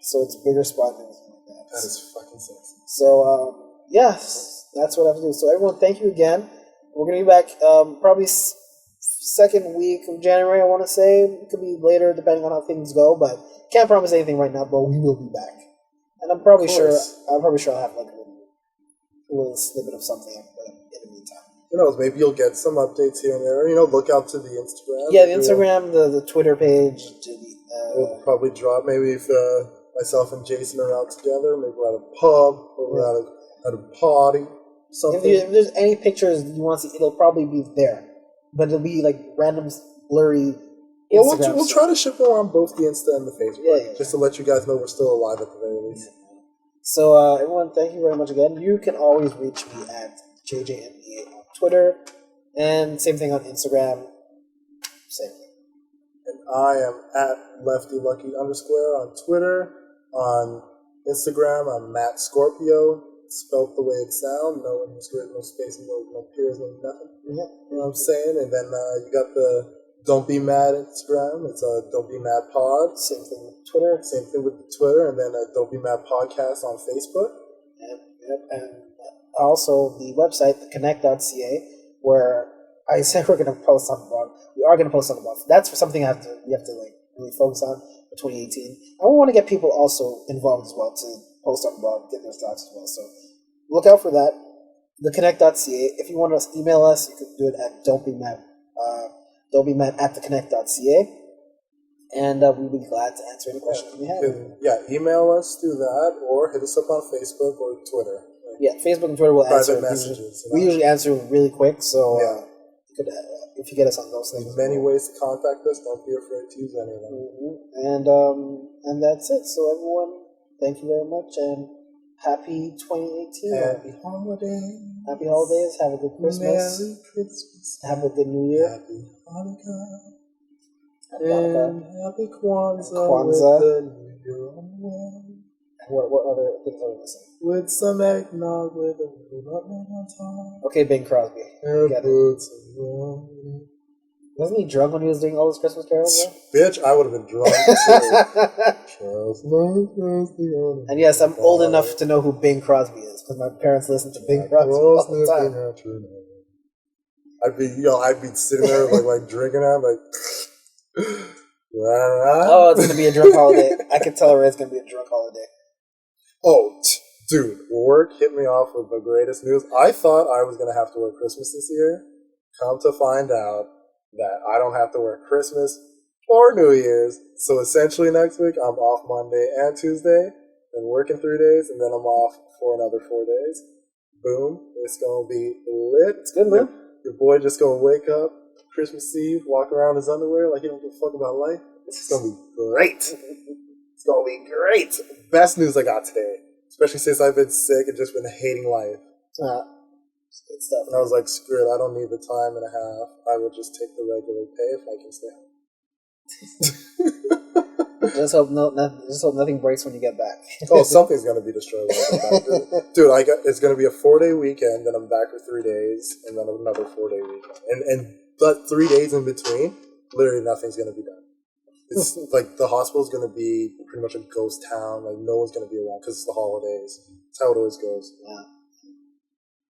So it's a bigger spot than anything like that. That is fucking sexy. So, that's what I have to do. So everyone, thank you again. We're going to be back probably second week of January, I want to say. It could be later, depending on how things go, but can't promise anything right now, but we will be back. And I'm probably sure I'll have like a little snippet of something in the meantime. Who knows, maybe you'll get some updates here and there. Look out to the Instagram. Yeah, the Instagram, the Twitter page. We'll probably drop, maybe if myself and Jason are out together, maybe we're at a pub, or we're at a party, something. If there's any pictures you want to see, it'll probably be there. But it'll be like random, blurry Instagram. Well, we'll try to ship them on both the Insta and the Facebook, just to let you guys know we're still alive at the very least. So, everyone, thank you very much again. You can always reach me at JJMEA on Twitter, and same thing on Instagram. Same thing. And I am at LeftyLucky_ on Twitter. On Instagram, I'm Matt Scorpio. Spelt the way it sounds, no underscore, no space, no periods, no nothing. You know what I'm saying? And then you got the Don't Be Mad Instagram. It's Don't Be Mad Pod. Same thing with Twitter. Same thing with Twitter. And then Don't Be Mad Podcast on Facebook. Yep. And also the website, theconnect.ca, where I said we're going to post on the blog. We are going to post on the blog. That's for something we have to like really focus on for 2018. And we want to get people also involved as well to post on the blog, get their thoughts as well. So look out for that. Theconnect.ca. If you want to email us, you can do it at don't be mad at theconnect.ca. And we'll be glad to answer any questions you have. Email us through that, or hit us up on Facebook or Twitter. Yeah, Facebook and Twitter will answer. Messages. We usually answer really quick, so if you get us on those things. There's many ways to contact us. Don't be afraid to use any of them. And that's it. So everyone, thank you very much, and happy 2018. Happy holidays. Happy holidays. Have a good Christmas. Merry Christmas. Have a good New Year. Happy Hanukkah. And happy Kwanzaa. With the New Year on the way. What other things are we missing? With some eggnog with a little nutmeg on top. Okay, Bing Crosby. Wasn't he drunk when he was doing all those Christmas carols? Bitch, I would have been drunk too. And yes, I'm old enough to know who Bing Crosby is because my parents listened to Bing Crosby all the time. I'd be sitting there like drinking it, like. Oh, it's gonna be a drunk holiday. I can tell already it's gonna be a drunk holiday. Oh, dude, work hit me off with the greatest news. I thought I was gonna have to work Christmas this year. Come to find out that I don't have to work Christmas or New Year's. So essentially next week I'm off Monday and Tuesday, and working 3 days, and then I'm off for another 4 days. Boom. It's gonna be lit. It's good, man. Your boy just gonna wake up Christmas Eve, walk around in his underwear like he don't give a fuck about life. It's gonna be great. It's gonna be great. Best news I got today, especially since I've been sick and just been hating life. It's good stuff. And I was like, screw it, I don't need the time and a half. I will just take the regular pay if I can stay home. Just hope nothing breaks when you get back. Oh, something's gonna be destroyed when I get back. Dude, it's gonna be a 4-day weekend, then I'm back for 3 days, and then another 4-day weekend. But 3 days in between, literally nothing's gonna be done. It's like the hospital's gonna be pretty much a ghost town. Like no one's gonna be around because it's the holidays. That's how it always goes. Yeah.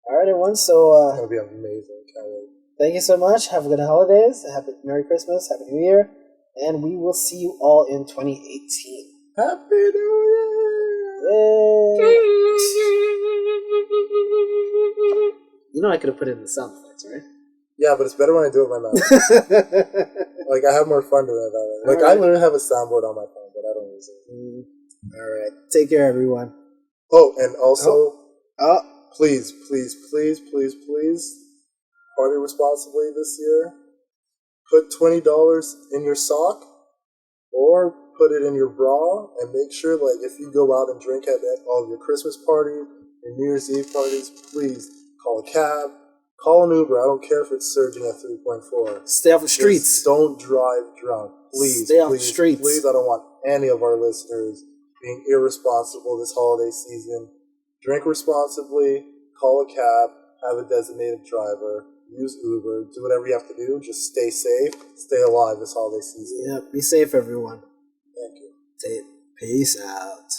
All right, everyone. So It's gonna be amazing. Can't wait. thank you so much. Have a good holidays. Happy Merry Christmas. Happy New Year. And we will see you all in 2018. Happy New Year! Yay. You know I could have put it in the sound effects, right? Yeah, but it's better when I do it with my mouth. Like, I have more fun doing it that way. Like, I Alright. literally have a soundboard on my phone, but I don't use it. All right. Take care, everyone. Oh, and also, Oh, please, please, please, please, please, party responsibly this year. Put $20 in your sock, or put it in your bra, and make sure, like, if you go out and drink at all of your Christmas parties, your New Year's Eve parties, please call a cab, call an Uber. I don't care if it's surging at 3.4. stay off the streets. Just don't drive drunk. Please, Stay off the please, streets. please. I don't want any of our listeners being irresponsible this holiday season. Drink responsibly, call a cab, have a designated driver, use Uber, do whatever you have to do. Just stay safe, stay alive this holiday season. Yeah, be safe, everyone. Thank you. Peace out.